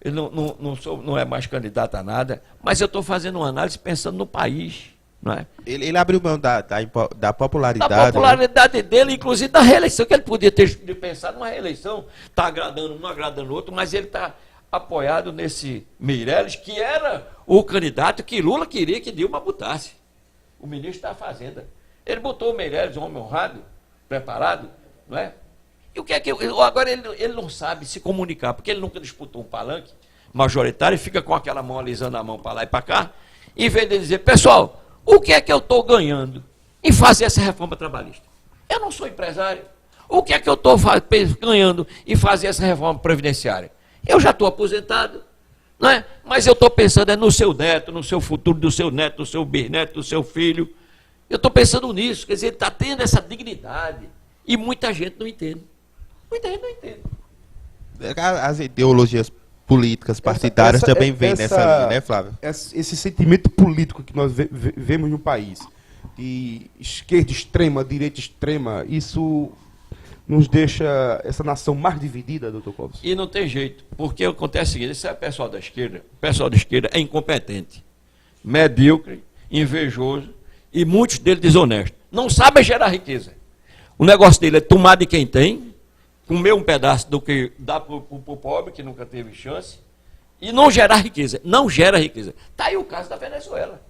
ele não é mais candidato a nada, mas eu estou fazendo uma análise pensando no país. Não é? Ele abriu mão da popularidade. Da popularidade dele, inclusive da reeleição, que ele podia ter pensado numa reeleição, está agradando um, não agradando o outro, mas ele está apoiado nesse Meirelles, que era o candidato que Lula queria que Dilma botasse. O ministro da Fazenda. Ele botou o Meirelles, um homem honrado, preparado, não é? E o que é que agora ele não sabe se comunicar, porque ele nunca disputou um palanque majoritário e fica com aquela mão alisando a mão para lá e para cá, em vez de dizer, pessoal, o que é que eu estou ganhando em fazer essa reforma trabalhista? Eu não sou empresário. O que é que eu estou ganhando em fazer essa reforma previdenciária? Eu já estou aposentado, não é? Mas eu estou pensando no seu neto, no seu futuro, do seu neto, do seu bisneto, do seu filho. Eu estou pensando nisso, quer dizer, ele está tendo essa dignidade. E muita gente não entende. Muita gente não entende. As ideologias políticas partidárias também vêm nessa linha, né, Flávio? Esse sentimento político que nós vemos no país, de esquerda extrema, direita extrema, isso nos deixa essa nação mais dividida, doutor Clóvis? E não tem jeito, porque acontece o seguinte, esse pessoal da esquerda, o pessoal da esquerda é incompetente, medíocre, invejoso, e muitos deles desonestos. Não sabem gerar riqueza. O negócio dele é tomar de quem tem, comer um pedaço do que dá para o pobre, que nunca teve chance, e não gerar riqueza. Não gera riqueza. Está aí o caso da Venezuela,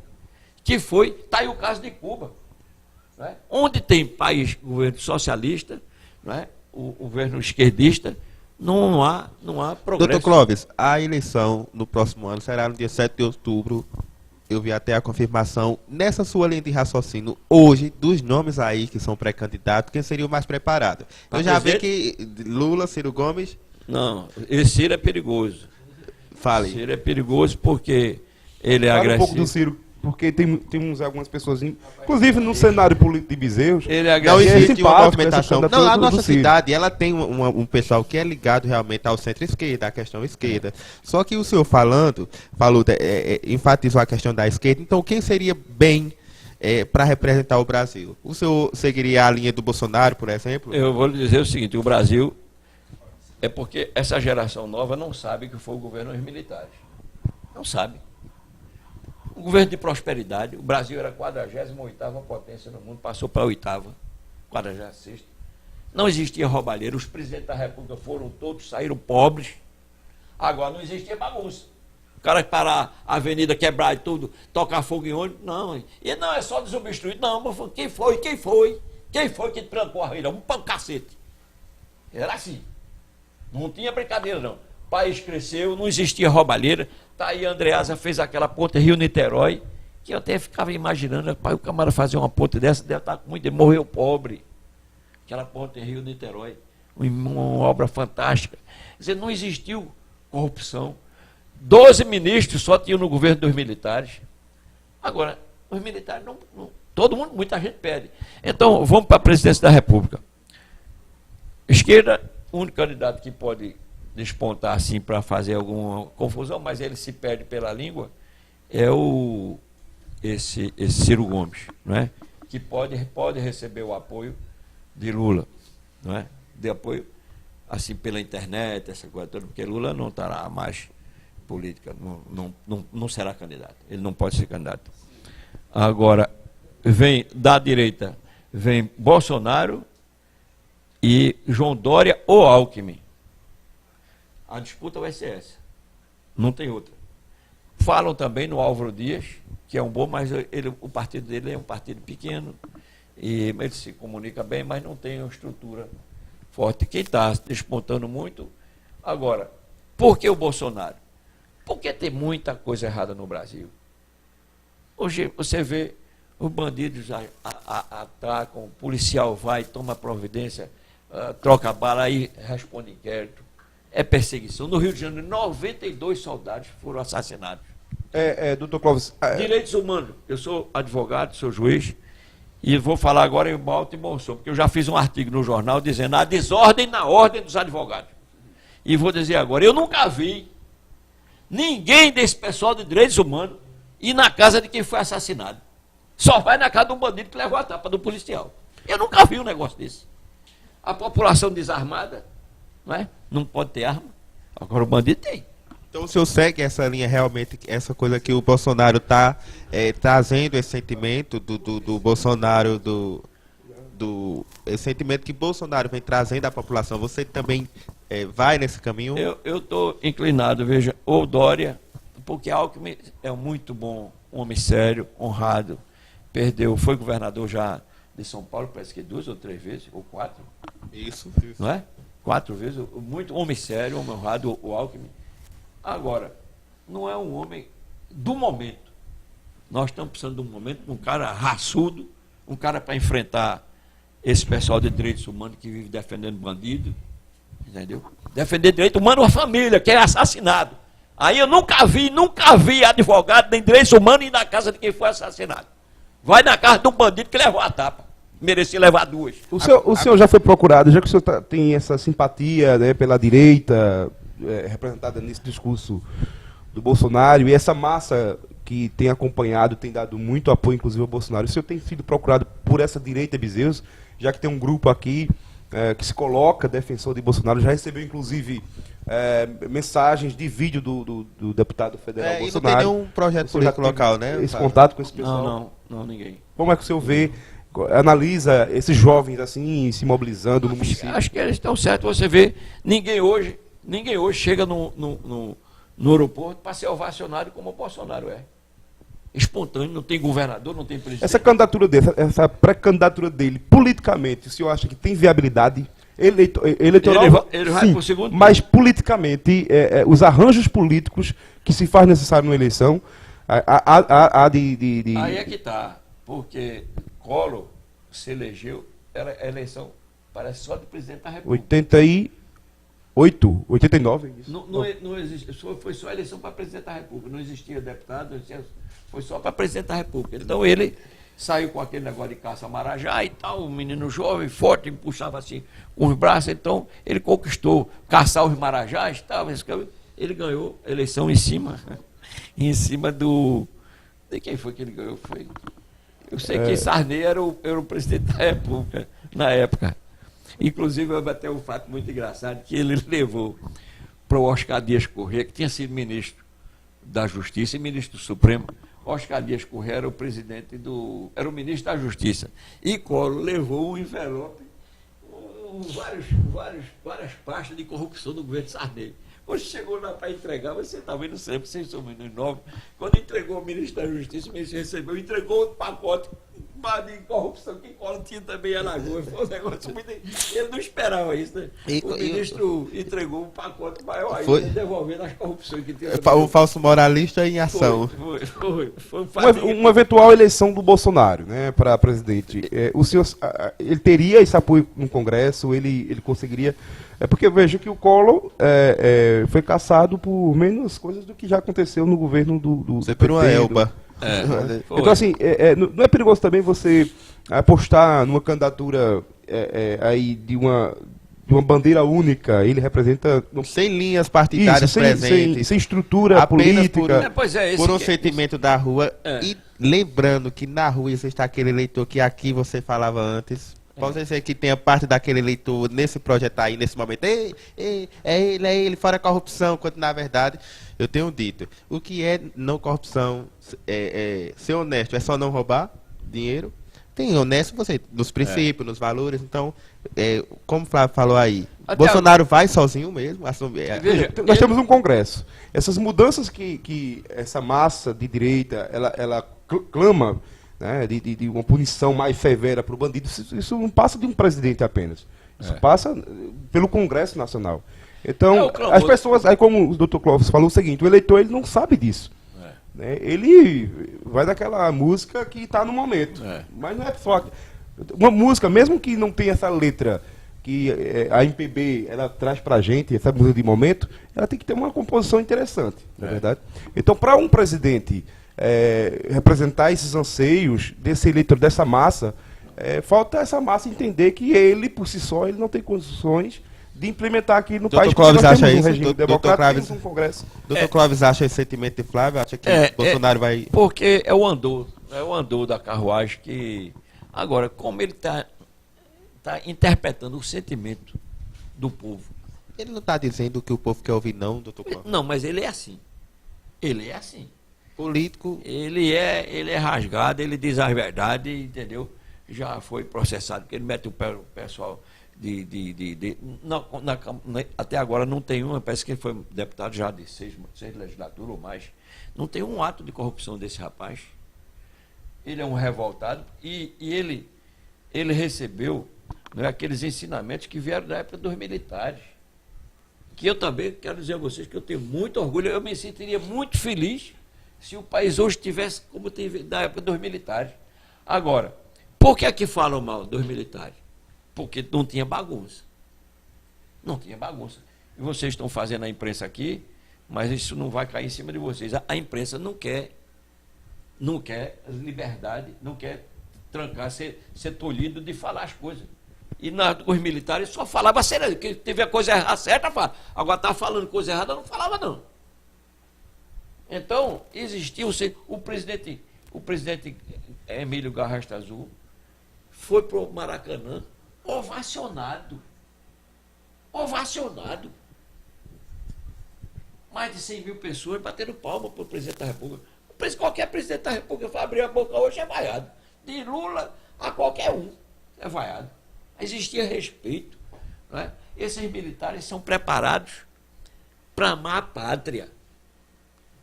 está aí o caso de Cuba. Não é? Onde tem país, governo socialista, não é? O governo esquerdista, não há progresso. Doutor Clóvis, a eleição no próximo ano será no dia 7 de outubro. Eu vi até a confirmação. Nessa sua linha de raciocínio, hoje, dos nomes aí que são pré-candidatos, quem seria o mais preparado? Eu já vi que Lula, Ciro Gomes... Não, esse Ciro é perigoso. Fale. Ciro é perigoso porque ele é agressivo. Um pouco do Ciro, porque temos algumas pessoas, inclusive no cenário político de Bezerros, ele é não existe uma simpático movimentação. essa Não, a nossa do Ciro. cidade, ela tem um pessoal que é ligado realmente ao centro-esquerda, à questão esquerda. Só que o senhor enfatizou a questão da esquerda, então quem seria bem para representar o Brasil? O senhor seguiria a linha do Bolsonaro, por exemplo? Eu vou lhe dizer o seguinte, o Brasil é porque essa geração nova não sabe que foi o governo dos militares. Não sabe. Um governo de prosperidade, o Brasil era a 48ª potência no mundo, passou para a 8ª, 46ª. Não existia roubalheira, os presidentes da República foram todos, saíram pobres. Agora não existia bagunça. O cara parar a avenida, quebrar e tudo, tocar fogo em ônibus, não. E não é só desobstruir, não. Mas quem foi que trancou a avenida? Um pão cacete. Era assim. Não tinha brincadeira, não. O país cresceu, não existia roubalheira. Tá aí, a Andreasa fez aquela ponte Rio-Niterói, que eu até ficava imaginando, rapaz, o camarada fazer uma ponte dessa, deve estar com muito, ele morreu pobre. Aquela ponte Rio-Niterói, uma obra fantástica. Quer dizer, não existiu corrupção. 12 ministros só tinham no governo dos militares. Agora, os militares todo mundo, muita gente pede. Então, vamos para a presidência da República. Esquerda, o único candidato que pode despontar assim para fazer alguma confusão, mas ele se perde pela língua, é esse Ciro Gomes, não é? Que pode receber o apoio de Lula, não é? De apoio assim pela internet, essa coisa toda, porque Lula não estará mais política, não será candidato, ele não pode ser candidato. Agora, vem da direita, vem Bolsonaro e João Dória ou Alckmin. A disputa vai ser essa. Não tem outra. Falam também no Álvaro Dias, que é um bom, mas o partido dele é um partido pequeno, e ele se comunica bem, mas não tem uma estrutura forte. Quem está despontando muito, agora, por que o Bolsonaro? Porque tem muita coisa errada no Brasil. Hoje você vê os bandidos atacam, o policial vai, toma providência, troca bala, aí responde inquérito. É perseguição. No Rio de Janeiro, 92 soldados foram assassinados. Doutor Clóvis. Direitos humanos. Eu sou advogado, sou juiz, e vou falar agora em alto e bom som, porque eu já fiz um artigo no jornal dizendo a desordem na ordem dos advogados. E vou dizer agora, eu nunca vi ninguém desse pessoal de direitos humanos ir na casa de quem foi assassinado. Só vai na casa de um bandido que levou a tapa do policial. Eu nunca vi um negócio desse. A população desarmada, não é? Não pode ter arma. Agora o bandido tem. Então o senhor segue essa linha realmente, essa coisa que o Bolsonaro está trazendo, esse sentimento do Bolsonaro, esse sentimento que Bolsonaro vem trazendo à população. Você também vai nesse caminho? Eu estou inclinado, veja, ou Dória, porque Alckmin é muito bom, um homem sério, honrado, perdeu, foi governador já de São Paulo, parece que 2 ou 3 vezes, ou 4. Isso. Não é? 4 vezes, muito homem sério, homem honrado, o Alckmin. Agora, não é um homem do momento. Nós estamos precisando de um momento, de um cara raçudo, um cara para enfrentar esse pessoal de direitos humanos que vive defendendo bandido, entendeu? Defender direito humano à família, que é assassinado. Aí eu nunca vi advogado nem direitos humanos ir na casa de quem foi assassinado. Vai na casa de um bandido que levou a tapa. Merecia levar 2. O senhor já foi procurado, já que o senhor tem essa simpatia, né, pela direita, representada nesse discurso do Bolsonaro, e essa massa que tem acompanhado, tem dado muito apoio, inclusive, ao Bolsonaro. O senhor tem sido procurado por essa direita, Bezerros, já que tem um grupo aqui que se coloca defensor de Bolsonaro, já recebeu, inclusive, mensagens de vídeo do deputado federal Bolsonaro. E não tem nenhum projeto político local, né? Esse contato com esse pessoal? Não, ninguém. Como é que o senhor vê, analisa esses jovens assim, se mobilizando no município? Acho que eles estão certos. Você vê, ninguém hoje chega no aeroporto para ser ovacionado como o Bolsonaro é. Espontâneo, não tem governador, não tem presidente. Essa candidatura dele, essa pré-candidatura dele, politicamente, o senhor acha que tem viabilidade eleitoral? Ele vai para o segundo. Mas politicamente, os arranjos políticos que se faz necessário numa eleição, Aí é que está, porque Collor se elegeu, era a eleição, parece só do presidente da República. 89, isso? Não existe, foi só a eleição para presidente da República, não existia deputado, foi só para presidente da República. Então ele saiu com aquele negócio de caça marajá e tal, um menino jovem, forte, puxava assim com os braços, então ele conquistou caçar os marajás e tal, ele ganhou a eleição em cima do... De quem foi que ele ganhou? Eu sei que Sarney era o presidente da República na época. Inclusive, eu até um fato muito engraçado, que ele levou para o Oscar Dias Corrêa, que tinha sido ministro da Justiça e ministro do Supremo. Oscar Dias Corrêa era era o ministro da Justiça. E Collor levou um envelope com várias pastas de corrupção do governo Sarney. Quando chegou lá para entregar, você talvez não saiba, vocês são meninos novos. Quando entregou ao ministro da Justiça, o ministro recebeu, entregou outro pacote de corrupção que Collor tinha também em Alagoas. Foi um negócio muito... Ele não esperava isso, né? O ministro entregou um pacote maior ainda, devolvendo as corrupções que tinha. O falso moralista em ação. Foi uma eventual eleição do Bolsonaro, né, para presidente. O senhor, ele teria esse apoio no Congresso? Ele conseguiria... porque eu vejo que o Collor foi caçado por menos coisas do que já aconteceu no governo do Você por uma Elba. Então, assim, não é perigoso também você apostar numa candidatura aí de uma bandeira única? Ele representa... Sem linhas partidárias presentes. Sem estrutura política. Por um sentimento da rua. E lembrando que na rua existe aquele eleitor que aqui você falava antes... Pode ser que tenha parte daquele eleitor nesse projeto aí, nesse momento. É ele, fora a corrupção, quando na verdade, eu tenho dito, o que é não corrupção, ser honesto, é só não roubar dinheiro, tem honesto você, nos princípios, nos valores. Então, como o Flávio falou aí, Até Bolsonaro vai sozinho mesmo. Veja, Nós temos um Congresso. Essas mudanças que essa massa de direita ela clama, né, de uma punição mais severa para o bandido, isso não passa de um presidente apenas. Isso passa pelo Congresso Nacional. Então, as pessoas, aí como o Dr. Clóvis falou o seguinte, o eleitor ele não sabe disso. Né? Ele vai daquela música que está no momento. Mas não é só... Uma música, mesmo que não tenha essa letra que a MPB ela traz pra gente, essa música de momento, ela tem que ter uma composição interessante, não é verdade? Então, para um presidente representar esses anseios desse eleitor, dessa massa, falta essa massa entender que ele, por si só, ele não tem condições de implementar aqui no país. Clóvis nós acha temos um isso? regime democrático, temos um Congresso. Dr. Clóvis acha esse sentimento de Flávio? Acha que Bolsonaro vai... Porque é o andor da carruagem que... Agora, como ele está interpretando o sentimento do povo. Ele não está dizendo que o povo quer ouvir, não, Dr. Clóvis? Não, mas ele é assim. Ele é assim. Político... Ele é rasgado, ele diz as verdades, entendeu? Já foi processado, porque ele mete o pessoal até agora não tem um, parece que ele foi deputado já de seis legislaturas ou mais. Não tem um ato de corrupção desse rapaz. Ele é um revoltado e ele recebeu, né, aqueles ensinamentos que vieram da época dos militares. Que eu também quero dizer a vocês que eu tenho muito orgulho, eu me sentiria muito feliz se o país hoje tivesse como teve da época dos militares. Agora, por que é que falam mal dos militares? Porque não tinha bagunça. Não tinha bagunça. E vocês estão fazendo a imprensa aqui, mas isso não vai cair em cima de vocês. A imprensa não quer liberdade, não quer trancar, ser tolhido de falar as coisas. E os militares só falavam sério, que teve a coisa certa, fala. Agora estava falando coisa errada, não falava não. Então, existia o presidente Emílio Garrastazu Azul foi para o Maracanã ovacionado. Mais de 100 mil pessoas bateram palma para o presidente da República. Qualquer presidente da República vai abrir a boca hoje é vaiado. De Lula a qualquer um é vaiado. Existia respeito. Não é? Esses militares são preparados para amar a pátria.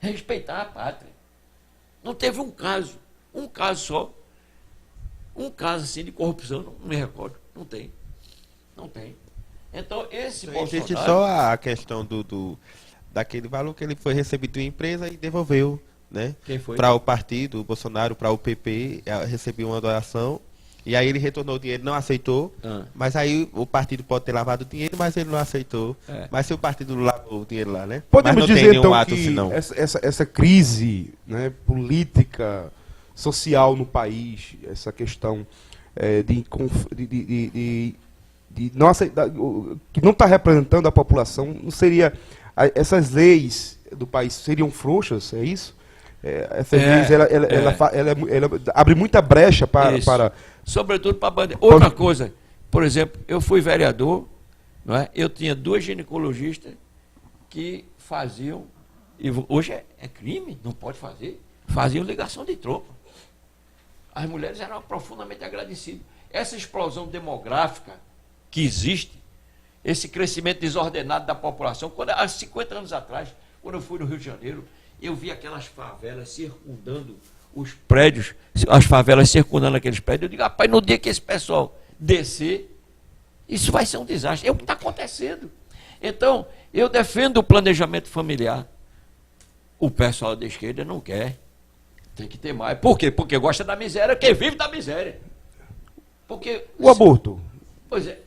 Respeitar a pátria. Não teve um caso só. Um caso assim de corrupção, não me recordo. Não tem. Então, esse Bolsonaro... Existe só a questão daquele valor que ele foi recebido em empresa e devolveu, né? Quem foi? Para o partido, o Bolsonaro, para o PP, recebeu uma doação. E aí ele retornou o dinheiro, não aceitou. Mas aí o partido pode ter lavado o dinheiro, mas ele não aceitou. Mas se o partido lavou o dinheiro lá, né? Podemos mas não dizer, tem nenhum então, ato, que senão. essa crise, né, política, social no país, essa questão de não aceitar, que não está representando a população, não seria... Essas leis do país seriam frouxas, é isso? Essas leis, ela abre muita brecha para... Sobretudo para a bandeira. Outra coisa, por exemplo, eu fui vereador, não é? Eu tinha 2 ginecologistas que faziam, e hoje é crime, não pode fazer, faziam ligação de tropa. As mulheres eram profundamente agradecidas. Essa explosão demográfica que existe, esse crescimento desordenado da população, há 50 anos atrás, quando eu fui no Rio de Janeiro, eu vi aquelas favelas circundando os prédios, as favelas circundando aqueles prédios. Eu digo, rapaz, no dia que esse pessoal descer, isso vai ser um desastre. É o que está acontecendo. Então, eu defendo o planejamento familiar. O pessoal da esquerda não quer. Tem que ter mais. Por quê? Porque gosta da miséria, quem vive da miséria. Porque... O aborto. Pois é,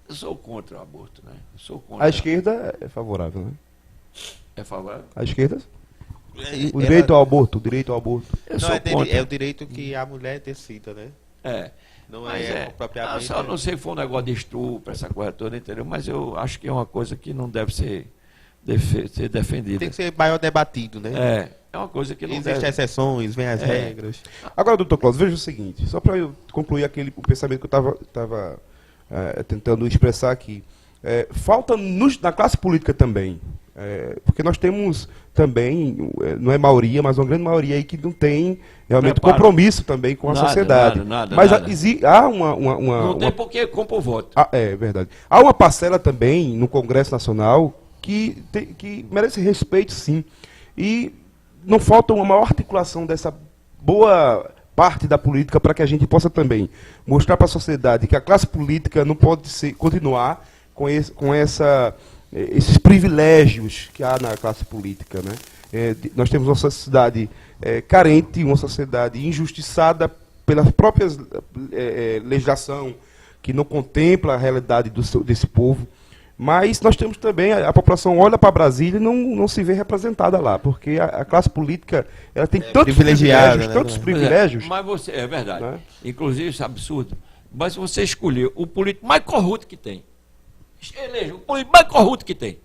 eu sou contra o aborto, né? Eu sou contra. A esquerda é favorável, né? É favorável? A esquerda? O direito ao aborto, Eu sou contra. É o direito que a mulher decida, né? Não mas propriamente... só não sei se foi um negócio de estupro, essa coisa toda, entendeu? Mas eu acho que é uma coisa que não deve ser defendida. Tem que ser maior debatido, né? É uma coisa que não Existem deve... exceções, vem as regras. Agora, doutor Cláudio, veja o seguinte, só para eu concluir o pensamento que eu estava tentando expressar aqui. Falta na classe política também, Porque nós temos também, não é maioria, mas uma grande maioria aí que não tem realmente Preparo. compromisso também com a Nada, sociedade. nada, Mas nada. há Não tem por que compra o voto. é verdade. Há uma parcela também no Congresso Nacional que merece respeito, sim. E não falta uma maior articulação dessa boa parte da política para que a gente possa também mostrar para a sociedade que a classe política não pode continuar com esses privilégios que há na classe política, né? Nós temos uma sociedade carente, uma sociedade injustiçada pelas próprias legislação que não contempla a realidade desse povo. Mas nós temos também, a população olha para Brasília e não se vê representada lá, porque a classe política ela tem tantos privilégios, né? tantos privilégios. Mas você, é verdade. Né? Inclusive, isso é absurdo. Mas se você escolher o político mais corrupto que tem, eleja o político mais corrupto que tem,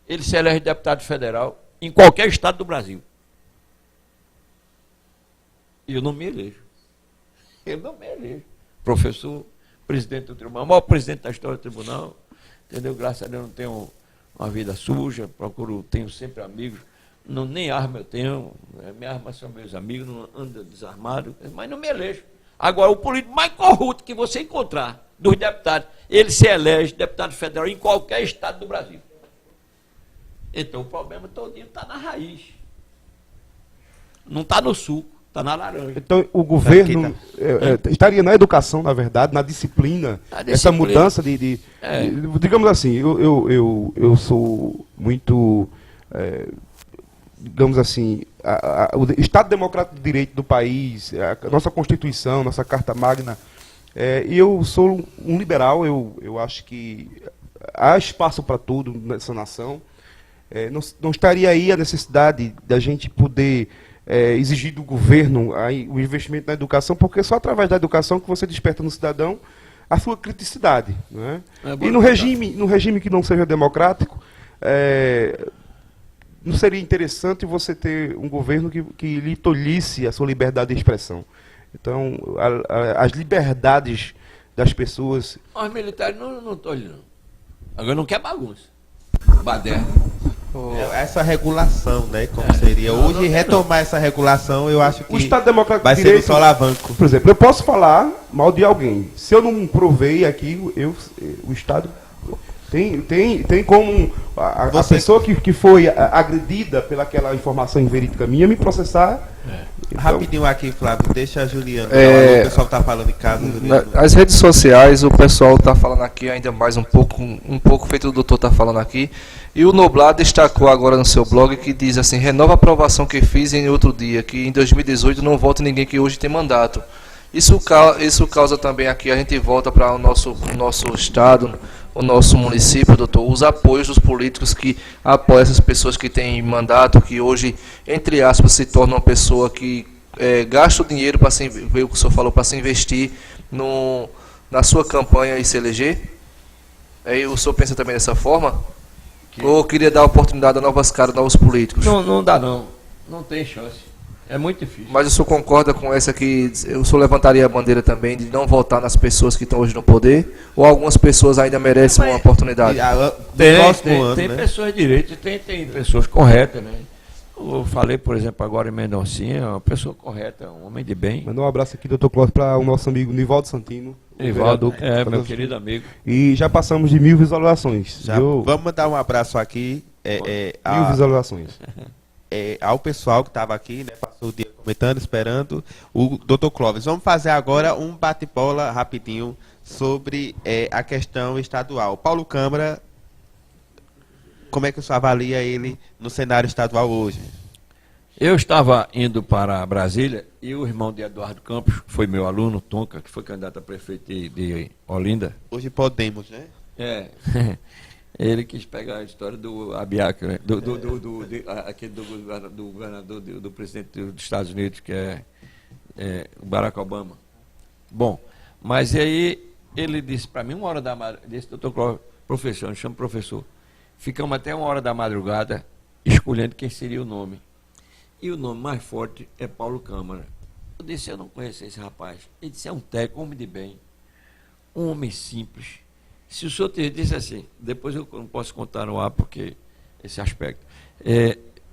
ele se elege deputado federal em qualquer estado do Brasil. E eu não me elejo. Eu não me elejo. Professor, presidente do tribunal, maior presidente da história do tribunal, entendeu? Graças a Deus não tenho uma vida suja, tenho sempre amigos, nem arma eu tenho, minhas armas são meus amigos, não ando desarmado, mas não me elejo. Agora, o político mais corrupto que você encontrar dos deputados, ele se elege deputado federal em qualquer estado do Brasil. Então o problema todinho está na raiz. Não está no suco, está na laranja. Então o governo estaria na educação, na verdade, na disciplina, essa mudança digamos assim, eu sou muito, digamos assim, o Estado Democrático de Direito do país, a nossa Constituição, nossa Carta Magna, e eu sou um liberal, eu acho que há espaço para tudo nessa nação. Não estaria aí a necessidade da gente poder exigir do governo o investimento na educação, porque é só através da educação que você desperta no cidadão a sua criticidade. Né? E no regime que não seja democrático, não seria interessante você ter um governo que lhe tolhisse a sua liberdade de expressão. Então, as liberdades das pessoas... Os militares não tolhem, não. Agora não quer bagunça. Baderna. Essa regulação, né? Como seria? Hoje, retomar essa regulação, eu acho que o Estado Democrático vai de ser Direito, um solavanco. por exemplo, eu posso falar mal de alguém. Se eu não provei aqui, o Estado tem como a pessoa que foi agredida pelaquela informação inverídica minha me processar. Então, Rapidinho aqui, Flávio, deixa a Juliana. O pessoal está falando em casa. Nas redes sociais, o pessoal está falando aqui ainda mais um pouco feito o doutor está falando aqui. E o Noblar destacou agora no seu blog que diz assim: renova a aprovação que fiz em outro dia, que em 2018 não vote ninguém que hoje tem mandato. Isso causa também aqui, a gente volta para o nosso estado, o nosso município, doutor, os apoios dos políticos que apoiam essas pessoas que têm mandato, que hoje, entre aspas, se torna uma pessoa que gasta o dinheiro, para se, o que o senhor falou, para se investir na sua campanha e se eleger. Aí o senhor pensa também dessa forma? Ou queria dar oportunidade a novas caras, novos políticos? Não dá não. Não tem chance. É muito difícil. Mas o senhor concorda com essa que o senhor levantaria a bandeira também de não votar nas pessoas que estão hoje no poder? Ou algumas pessoas ainda merecem uma oportunidade? Tem pessoas direitas, tem pessoas corretas, né? Eu falei, por exemplo, agora em Mendoncinha, uma pessoa correta, um homem de bem. Mandar um abraço aqui, doutor Cláudio, para o nosso amigo Nivaldo Santino. Nivaldo, meu querido amigo. E já passamos de 1000 visualizações. Vamos mandar um abraço aqui. 1000 visualizações. Ao pessoal que estava aqui, né, passou o dia comentando, esperando o Dr. Clóvis. Vamos fazer agora um bate-bola rapidinho sobre a questão estadual. Paulo Câmara, como é que o senhor avalia ele no cenário estadual hoje? Eu estava indo para Brasília e o irmão de Eduardo Campos, que foi meu aluno, Tonka, que foi candidato a prefeito de Olinda. Hoje podemos, né? Ele quis pegar a história do Abiac, né? Aquele do governador do presidente dos Estados Unidos, que é o Barack Obama. Bom, mas aí ele disse para mim, 1h da madrugada, disse, doutor Clóvis, professor, me chama professor, ficamos até 1h da madrugada escolhendo quem seria o nome. E o nome mais forte é Paulo Câmara. Eu disse, eu não conheço esse rapaz. Ele disse, é um técnico, um homem de bem, um homem simples. Se o senhor disse assim, depois eu não posso contar no ar porque esse aspecto.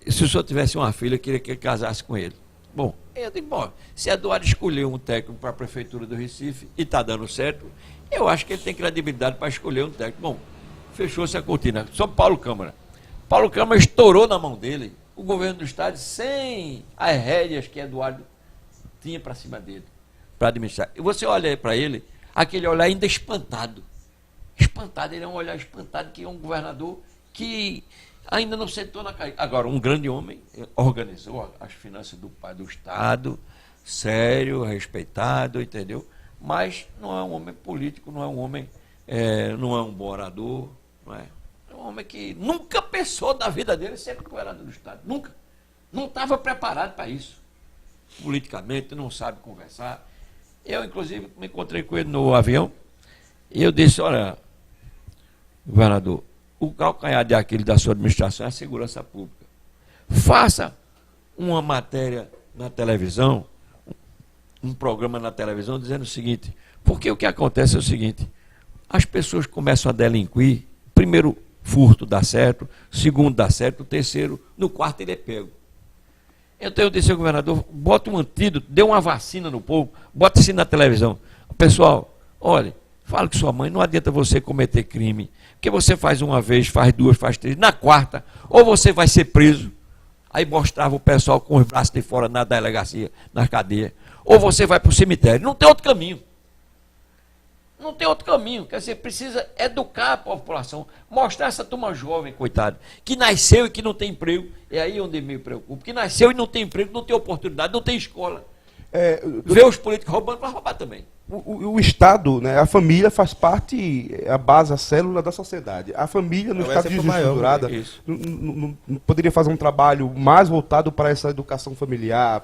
Se o senhor tivesse uma filha, eu queria que ele casasse com ele. Bom, eu digo, bom, se Eduardo escolheu um técnico para a Prefeitura do Recife e está dando certo, eu acho que ele tem credibilidade para escolher um técnico. Bom, fechou-se a cortina. Só Paulo Câmara. Paulo Câmara estourou na mão dele o governo do Estado sem as rédeas que Eduardo tinha para cima dele, para administrar. E você olha para ele, aquele olhar ainda espantado. Espantado, ele é um olhar espantado, que é um governador que ainda não sentou na caída. Agora, um grande homem organizou as finanças do Estado, sério, respeitado, entendeu? Mas não é um homem político, não é um homem, não é um bom orador, não é? É um homem que nunca pensou na vida dele ser governador do Estado, nunca. Não estava preparado para isso. Politicamente, não sabe conversar. Eu, inclusive, me encontrei com ele no avião e eu disse, olha, governador, o calcanhar de Aquiles da sua administração é a segurança pública. Faça uma matéria na televisão, um programa na televisão dizendo o seguinte, porque o que acontece é o seguinte, as pessoas começam a delinquir, primeiro furto dá certo, segundo dá certo, o terceiro, no quarto ele é pego. Então eu disse ao governador, bota um antídoto, dê uma vacina no povo, bota assim na televisão. Pessoal, olha, fala com sua mãe, não adianta você cometer crime, porque você faz uma vez, faz duas, faz três, na quarta, ou você vai ser preso, aí mostrava o pessoal com os braços de fora na delegacia, na cadeia, ou você vai para o cemitério, não tem outro caminho. Não tem outro caminho, quer dizer, precisa educar a população, mostrar essa turma jovem, coitado, que nasceu e que não tem emprego, é aí onde me preocupa, que nasceu e não tem emprego, não tem oportunidade, não tem escola. Vê os políticos roubando, vai roubar também. O Estado, né, a família faz parte, a base, a célula da sociedade. A família, no estado desestruturada, não poderia fazer um trabalho mais voltado para essa educação familiar,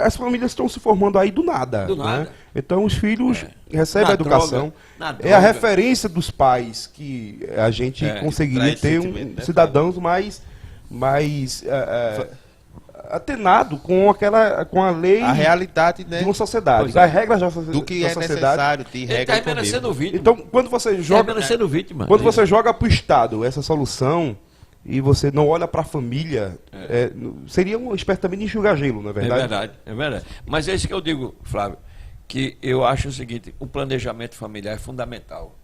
as famílias estão se formando aí do nada. Do nada. Né? Então os filhos recebem a educação. É a referência dos pais que a gente conseguiria ter cidadãos mais atenado com a lei, a realidade, né, de uma sociedade, as regras do que da é sociedade. necessário de regra. Ele está sendo vítima. Então, quando você joga, sendo vítima. quando você joga para o Estado essa solução e você não olha para a família, seria uma espécie também de enxugar gelo, não é verdade? É verdade. Mas é isso que eu digo, Flávio, que eu acho o seguinte, o planejamento familiar é fundamental.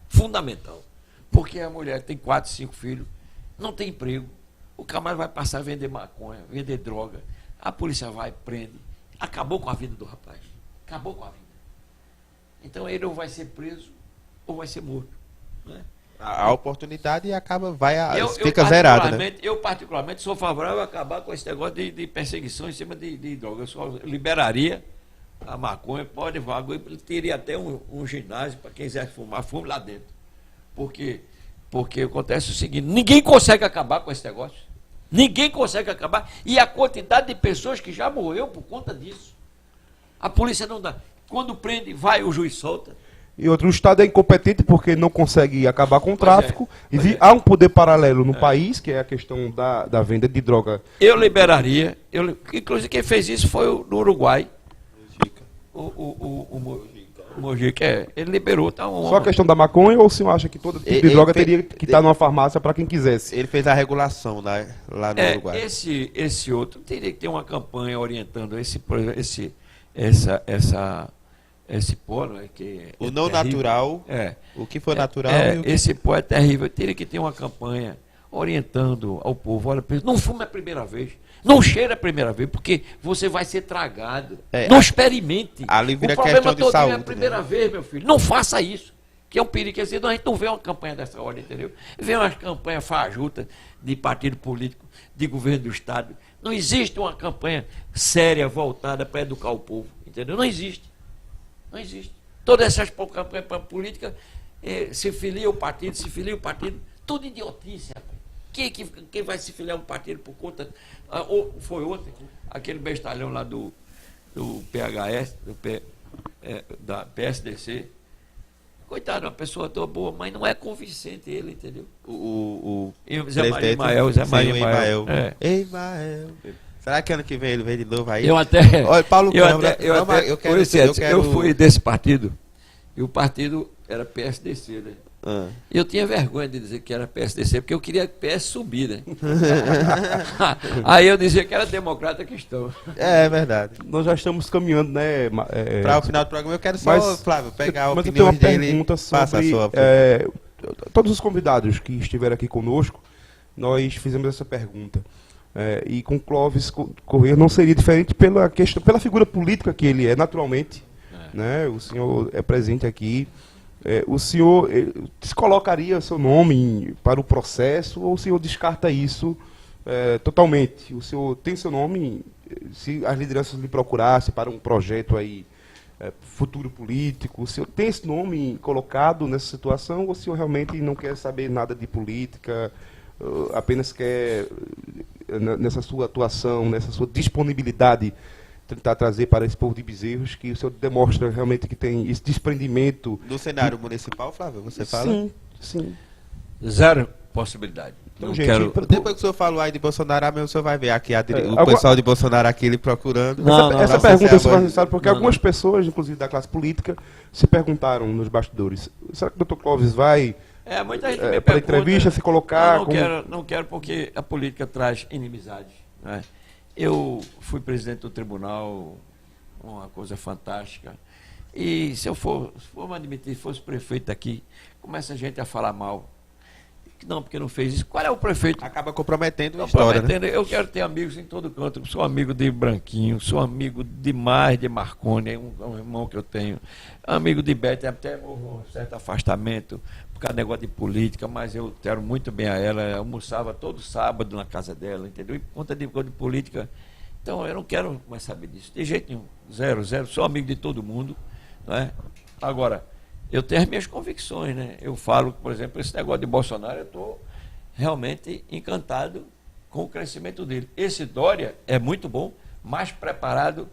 Fundamental. Porque a mulher tem 4, 5 filhos, não tem emprego, o camarada vai passar a vender maconha, vender droga, a polícia vai, prende, acabou com a vida do rapaz. Acabou com a vida. Então ele ou vai ser preso ou vai ser morto. Né? A oportunidade fica zerada, né? Eu particularmente sou favorável a acabar com esse negócio de perseguição em cima de droga. Eu só liberaria a maconha, pode vagar, teria até um ginásio para quem quiser fumar, fume lá dentro. Porque acontece o seguinte, ninguém consegue acabar com esse negócio. Ninguém consegue acabar. E a quantidade de pessoas que já morreu por conta disso. A polícia não dá. Quando prende, vai, o juiz solta. E outro, o Estado é incompetente porque não consegue acabar com o tráfico. Há um poder paralelo no país, que é a questão da venda de droga. Eu liberaria, inclusive quem fez isso foi no Uruguai. O Mojica, ele liberou. Tá Só a questão da maconha, ou o senhor acha que todo tipo de droga teria que estar numa farmácia para quem quisesse? Ele fez a regulação lá no Uruguai. Esse outro teria que ter uma campanha orientando esse pó, não é, que o não terrível. Natural, o que for natural. Esse pó é terrível. Teria que ter uma campanha orientando ao povo. Olha, não fume a primeira vez, não cheira a primeira vez, porque você vai ser tragado. Não experimente. Ali vira o problema questão de todo saúde. É a primeira vez, meu filho. Não faça isso. Que é um perigo. Quer dizer, a gente não vê uma campanha dessa ordem, entendeu? Vê umas campanhas fajutas de partido político, de governo do Estado. Não existe uma campanha séria voltada para educar o povo, entendeu? Não existe. Não existe. Todas essas campanhas para política se filia o partido, tudo idiotice, rapaz. Quem vai se filiar um partido por conta. Foi ontem, aquele bestalhão lá do PHS, da PSDC. Coitado, uma pessoa tão boa, mas não é convincente ele, entendeu? O Zé Maria Imael. Será que ano que vem ele vem de novo aí? Olha, Paulo Câmara, eu fui desse partido, e o partido era PSDC, né? Eu tinha vergonha de dizer que era PSDC, porque eu queria que o PS subir, né? Aí eu dizia que era democrata cristão. É verdade. Nós já estamos caminhando, né? Para o final do programa, eu quero só, mas- Flávio, pegar a Mas eu tenho opinião uma dele. pergunta Passa a sobre sua. todos os convidados que estiveram aqui conosco. Nós fizemos essa pergunta. E com Clóvis Corrêa não seria diferente pela questão, pela figura política que ele é, naturalmente. Né? O senhor é presente aqui. O senhor descolocaria seu nome para o processo ou o senhor descarta isso totalmente? O senhor tem seu nome, se as lideranças lhe procurassem para um projeto aí, futuro político, o senhor tem esse nome colocado nessa situação ou o senhor realmente não quer saber nada de política, apenas quer, nessa sua atuação, nessa sua disponibilidade, tentar trazer para esse povo de Bezerros, que o senhor demonstra realmente que tem esse desprendimento? No cenário municipal, Flávio, você fala? Sim, sim. Zero possibilidade. Então, Não gente, quero... Depois que o senhor falou aí de Bolsonaro, mesmo o senhor vai ver aqui o agora- pessoal de Bolsonaro aqui ele procurando. Essa Pra pergunta você é só agora- necessária porque algumas pessoas, inclusive da classe política, se perguntaram nos bastidores: será que o Dr. Clóvis vai muita gente me para a pergunta, entrevista se colocar? Não quero porque a política traz inimizade. Né? Eu fui presidente do tribunal, uma coisa fantástica. E se for me admitir, fosse prefeito aqui, começa a gente a falar mal. Não, porque não fez isso. Qual é o prefeito? Acaba comprometendo a história, né? Eu quero ter amigos em todo canto. Sou amigo de Branquinho, sou amigo demais de Marconi, um irmão que eu tenho. Amigo de Beth, até um certo afastamento por causa do negócio de política, mas eu quero muito bem a ela. Eu almoçava todo sábado na casa dela, entendeu? E por conta de política. Então eu não quero mais saber disso. De jeito nenhum. Zero. Sou amigo de todo mundo. Não é? Agora, eu tenho as minhas convicções, né? Eu falo, por exemplo, esse negócio de Bolsonaro, eu estou realmente encantado com o crescimento dele. Esse Dória é muito bom, mais preparado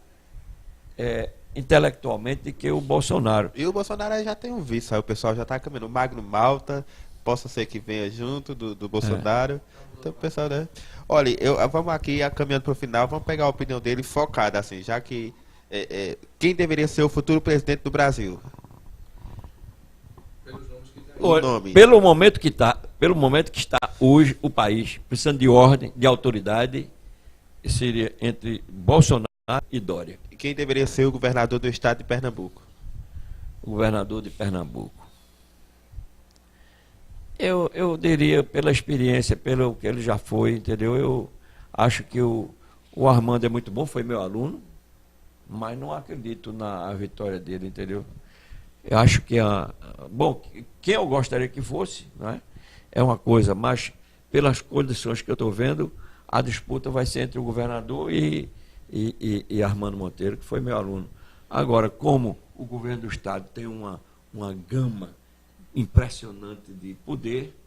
intelectualmente do que o Bolsonaro. E o Bolsonaro aí já tem um vice, aí o pessoal já está caminhando. O Magno Malta, possa ser que venha junto do Bolsonaro. Então, o pessoal, né? Olha, vamos aqui caminhando para o final, vamos pegar a opinião dele focada, assim, já que quem deveria ser o futuro presidente do Brasil? O nome. Pelo momento que está hoje o país, precisando de ordem, de autoridade, seria entre Bolsonaro e Dória. E quem deveria ser o governador do estado de Pernambuco? O governador de Pernambuco. Eu diria, pela experiência, pelo que ele já foi, entendeu? Eu acho que o Armando é muito bom, foi meu aluno, mas não acredito na vitória dele, entendeu? Eu acho que bom, quem eu gostaria que fosse, não é uma coisa, mas pelas condições que eu estou vendo, a disputa vai ser entre o governador e Armando Monteiro, que foi meu aluno. Agora, como o governo do estado tem uma gama impressionante de poder,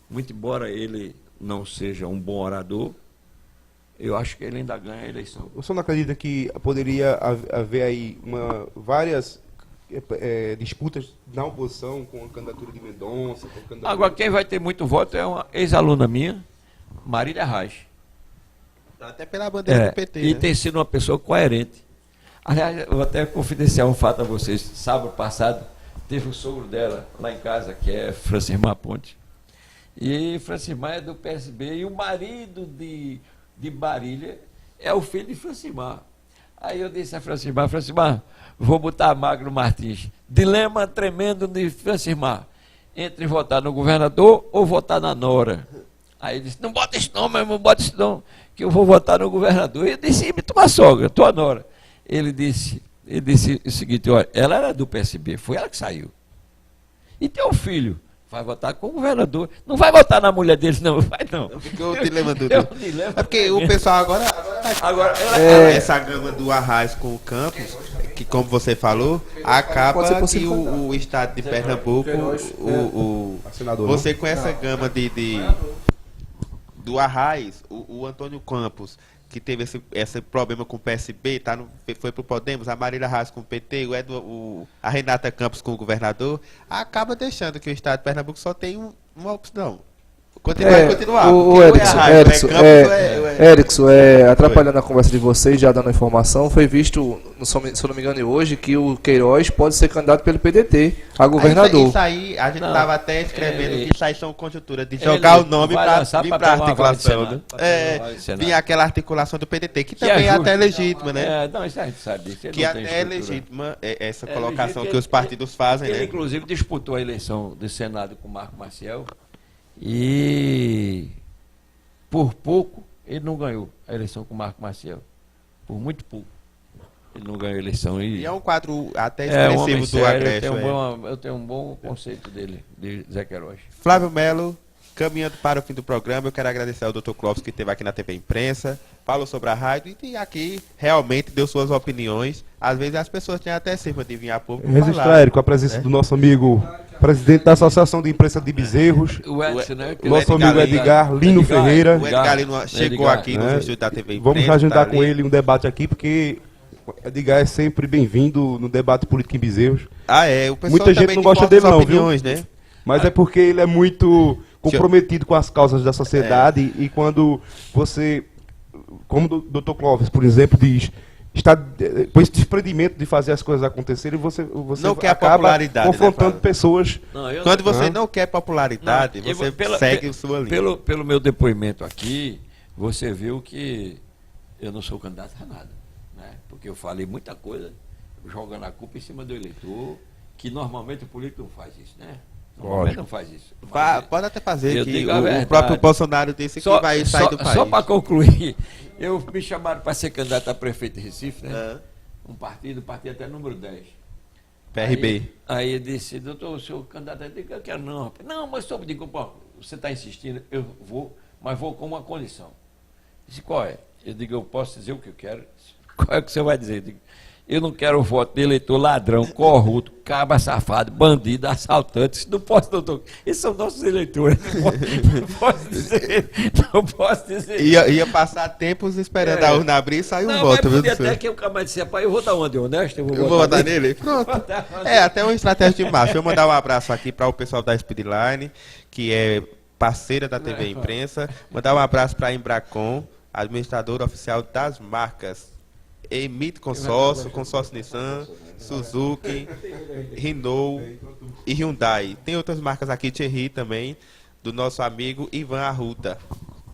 muito embora ele não seja um bom orador, eu acho que ele ainda ganha a eleição. O senhor não acredita que poderia haver aí várias disputas na oposição com a candidatura de Mendonça? Agora, quem vai ter muito voto é uma ex-aluna minha, Marília Reis. Até pela bandeira do PT, e né? tem sido uma pessoa coerente. Aliás, eu vou até confidenciar um fato a vocês. Sábado passado, teve o sogro dela lá em casa, que é Francimar Ponte. E Francimar é do PSB, e o marido de Marília é o filho de Francimar. Aí eu disse a Francimar, vou botar Magno Martins. Dilema tremendo de Francimar, entre votar no governador ou votar na Nora. Aí ele disse, não bota isso não, meu irmão, bota isso não, que eu vou votar no governador. E eu disse, me tua sogra, tua Nora. Ele disse o seguinte, olha, ela era do PSB, foi ela que saiu. E teu filho vai votar com o governador. Não vai votar na mulher dele, não, vai não. Ficou o dilema do... É um dilema. É porque o pessoal agora essa gama do Arraiz com o Campos, que como você falou, acaba que o estado de Pernambuco, você com essa gama do Arraiz, o Antônio Campos, que teve esse problema com o PSB, foi pro Podemos, a Marília Reis com o PT, a Renata Campos com o governador, acaba deixando que o estado de Pernambuco só tem uma opção. Vai continuar. O Erickson, atrapalhando a conversa de vocês, já dando a informação, foi visto, se eu não me engano, hoje, que o Queiroz pode ser candidato pelo PDT a governador. Isso aí, a gente estava até escrevendo que isso aí são conjunturas de jogar o nome para vir para a articulação. Vir aquela articulação do PDT, que também é até legítima, né? Não, isso a gente sabe disso. Que até é legítima essa colocação que os partidos fazem, ele, né? inclusive, disputou a eleição do Senado com o Marco Maciel e, por pouco, ele não ganhou a eleição com o Marco Maciel. Por muito pouco. Ele não ganhou a eleição. E é um quadro até expressivo do Agreste. Eu tenho um bom conceito dele, de Zé Queiroz. Flávio Melo, caminhando para o fim do programa, eu quero agradecer ao Dr. Clóvis que esteve aqui na TV Imprensa, falou sobre a rádio e aqui realmente deu suas opiniões. Às vezes as pessoas têm até cima de vir a público registrar, falar, Érico, a presença do nosso amigo, presidente da Associação de Imprensa de Bezerros, O Edson, né? nosso amigo Edgar Lino Ferreira. O Edgar Lino chegou aqui no estúdio da TV Imprensa. Vamos agendar com ele um debate aqui, porque Edgar é sempre bem-vindo no debate político em Bezerros. O pessoal muita gente não gosta dele não, viu? Né? Mas é porque ele é muito comprometido com as causas da sociedade e quando você, como o Dr. Clóvis, por exemplo, diz, está com esse desprendimento de fazer as coisas acontecerem, você não quer acaba popularidade, confrontando pessoas. Quando você não quer popularidade, você segue a sua linha. Pelo meu depoimento aqui, você viu que eu não sou candidato a nada, né? Porque eu falei muita coisa, jogando a culpa em cima do eleitor, que normalmente o político não faz isso, né? Normalmente não faz isso. Pode até fazer, que o próprio Bolsonaro disse que vai sair do país. Só para concluir, me chamaram para ser candidato a prefeito de Recife, né? Um partido até número 10. PRB. Aí eu disse, doutor, o senhor candidato, eu digo, eu quero não, rapaz. Não, mas só digo, pô, você está insistindo, eu vou, mas vou com uma condição. Disse, qual é? Eu digo, eu posso dizer o que eu quero? Qual é o que você vai dizer? Eu digo, eu não quero o voto de eleitor ladrão, corrupto, cabra safado, bandido, assaltante. Não posso, doutor. Esses são nossos eleitores. Não posso dizer. Não posso dizer. Ia passar tempos esperando a urna abrir e sair um voto. Mas até que o cabra disse, rapaz, eu vou dar onde? Honesto? Eu vou votar nele? Pronto. Até uma estratégia de marcha. Eu vou mandar um abraço aqui para o pessoal da Speedline, que é parceira da TV Imprensa. Mandar um abraço para a Embracon, administradora oficial das marcas Emite Consórcio, Consórcio Nissan, Suzuki, Renault e Hyundai. Tem outras marcas aqui, Thierry também, do nosso amigo Ivan Arruda,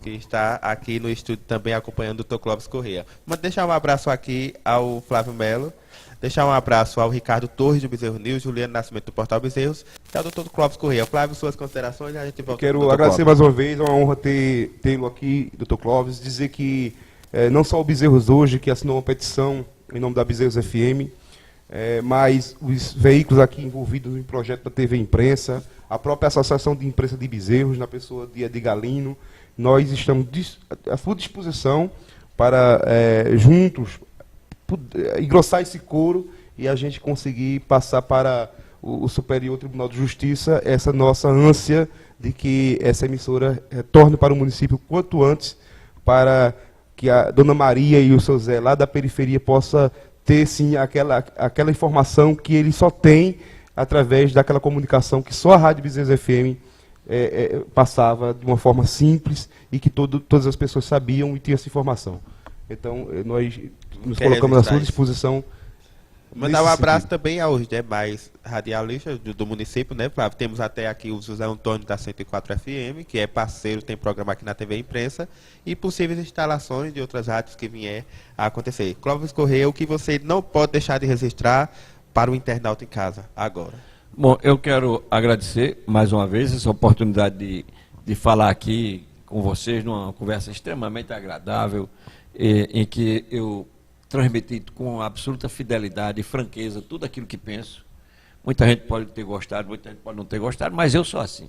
que está aqui no estúdio também acompanhando o Dr. Clóvis Corrêa. Mas deixar um abraço aqui ao Flávio Melo, deixar um abraço ao Ricardo Torres do Bezerro News, Juliano Nascimento do Portal Bezerros e ao Dr. Clóvis Corrêa. Flávio, suas considerações, a gente volta. Quero agradecer mais uma vez, é uma honra tê-lo aqui, Dr. Clóvis, dizer que não só o Bezerros hoje, que assinou uma petição em nome da Bezerros FM, mas os veículos aqui envolvidos no projeto da TV Imprensa, a própria Associação de Imprensa de Bezerros, na pessoa de Edgar Lino, nós estamos à sua disposição para, juntos, engrossar esse coro e a gente conseguir passar para o Superior Tribunal de Justiça essa nossa ânsia de que essa emissora retorne para o município quanto antes, para que a Dona Maria e o seu Zé lá da periferia possa ter, sim, aquela informação que ele só tem através daquela comunicação que só a Rádio Bezerros FM passava de uma forma simples e que todas as pessoas sabiam e tinham essa informação. Então, nós nos colocamos à sua disposição. Mandar um abraço também aos demais radialistas do município, né, Flávio? Temos até aqui o José Antônio da 104 FM, que é parceiro, tem programa aqui na TV Imprensa, e possíveis instalações de outras rádios que vier a acontecer. Clóvis Corrêa, o que você não pode deixar de registrar para o internauta em casa agora? Bom, eu quero agradecer mais uma vez essa oportunidade de falar aqui com vocês numa conversa extremamente agradável, em que eu transmiti com absoluta fidelidade e franqueza tudo aquilo que penso. Muita gente pode ter gostado, muita gente pode não ter gostado, mas eu sou assim.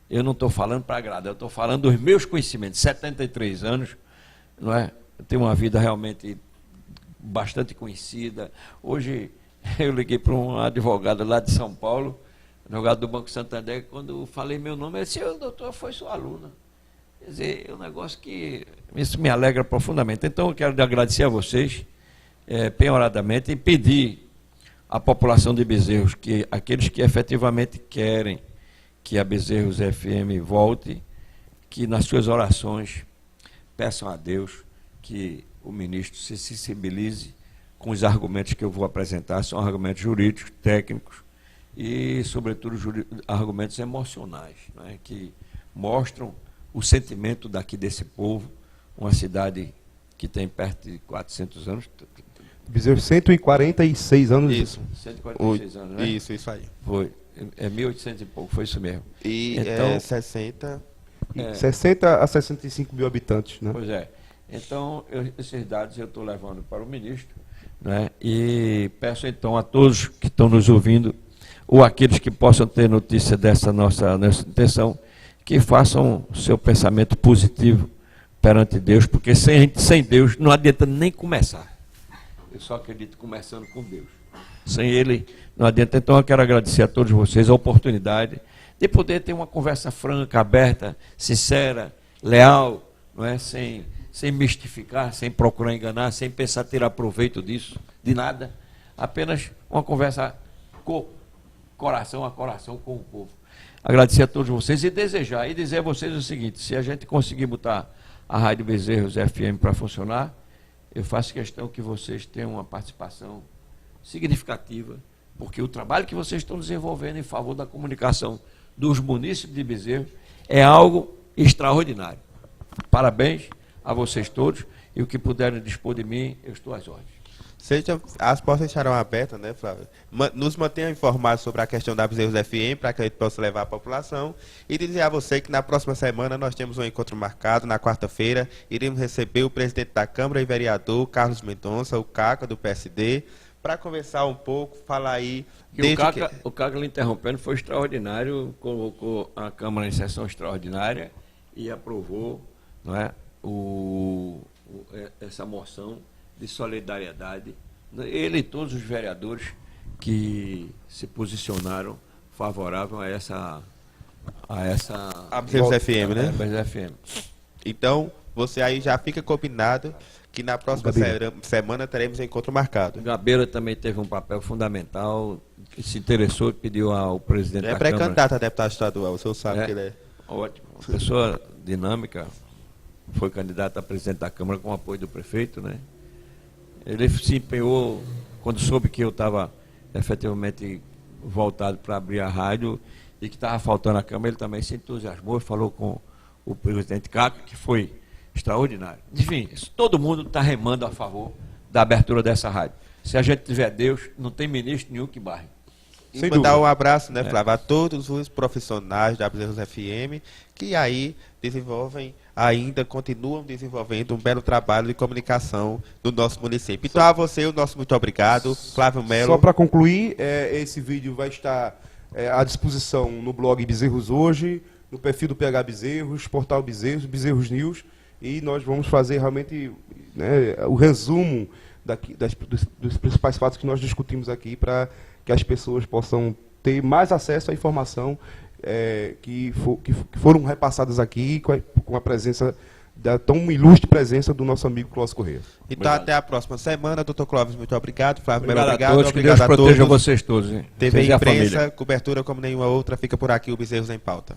Eu não estou falando para agradar, eu estou falando dos meus conhecimentos. 73 anos, não é? Eu tenho uma vida realmente bastante conhecida. Hoje eu liguei para um advogado lá de São Paulo, advogado do Banco Santander, quando eu falei meu nome, ele disse, doutor, foi sua aluna. Quer dizer, é um negócio que isso me alegra profundamente. Então eu quero agradecer a vocês, penhoradamente, e pedir à população de Bezerros, que aqueles que efetivamente querem que a Bezerros FM volte, que nas suas orações peçam a Deus que o ministro se sensibilize com os argumentos que eu vou apresentar, são argumentos jurídicos, técnicos e, sobretudo, argumentos emocionais, né, que mostram o sentimento daqui desse povo, uma cidade que tem perto de 400 anos. Bezerros, 146 anos. Isso. 146 anos, né? Isso aí. Foi. É 1800 e pouco, foi isso mesmo. E Então, 60... 60 a 65 mil habitantes, né? Pois é. Então, esses dados eu estou levando para o ministro, né? E peço então a todos que estão nos ouvindo, ou aqueles que possam ter notícia dessa nossa intenção, que façam o seu pensamento positivo perante Deus, porque sem Deus não adianta nem começar. Eu só acredito começando com Deus. Sem Ele não adianta. Então eu quero agradecer a todos vocês a oportunidade de poder ter uma conversa franca, aberta, sincera, leal, não é? Sem mistificar, sem procurar enganar, sem pensar tirar proveito disso, de nada. Apenas uma conversa coração a coração com o povo. Agradecer a todos vocês e desejar, e dizer a vocês o seguinte: se a gente conseguir botar a Rádio Bezerros FM para funcionar, eu faço questão que vocês tenham uma participação significativa, porque o trabalho que vocês estão desenvolvendo em favor da comunicação dos munícipes de Bezerros é algo extraordinário. Parabéns a vocês todos, e o que puderem dispor de mim, eu estou às ordens. As portas estarão abertas, né, Flávio? Nos mantenha informados sobre a questão da Bezerros FM, para que a gente possa levar à população. E dizer a você que na próxima semana nós temos um encontro marcado, na quarta-feira. Iremos receber o presidente da Câmara e vereador, Carlos Mendonça, o Caca, do PSD, para conversar um pouco, falar aí... O Caca, lhe interrompendo, foi extraordinário, colocou a Câmara em sessão extraordinária e aprovou, não é, essa moção de solidariedade. Ele e todos os vereadores que se posicionaram favorável a essa Bezerros FM, né? Bezerros FM. Então, você aí já fica combinado que na próxima semana teremos um encontro marcado. O Gabeira também teve um papel fundamental, que se interessou e pediu ao presidente da Câmara. É pré-candidato a deputado estadual, o senhor sabe que ele é... Ótimo, uma pessoa dinâmica, foi candidato a presidente da Câmara com o apoio do prefeito, né? Ele se empenhou, quando soube que eu estava efetivamente voltado para abrir a rádio e que estava faltando a Câmara, ele também se entusiasmou e falou com o presidente Caco, que foi extraordinário. Enfim, todo mundo está remando a favor da abertura dessa rádio. Se a gente tiver Deus, não tem ministro nenhum que barre. E mandar um abraço, né, Flávio, a todos os profissionais da Bezerros FM que aí continuam desenvolvendo um belo trabalho de comunicação do nosso município. Então, a você, o nosso muito obrigado, Flávio Melo. Só para concluir, esse vídeo vai estar à disposição no blog Bezerros Hoje, no perfil do PH Bezerros, portal Bezerros, Bezerros News, e nós vamos fazer realmente, né, o resumo dos principais fatos que nós discutimos aqui, para que as pessoas possam ter mais acesso à informação que foram repassadas aqui com a presença, da tão ilustre presença do nosso amigo Clóvis Corrêa. Então, obrigado. Até a próxima semana. Doutor Clóvis, muito obrigado. Flávio Melo, obrigado. obrigado. Que Deus proteja vocês todos. Hein? TV Imprensa, cobertura como nenhuma outra, fica por aqui o Bezerros em Pauta.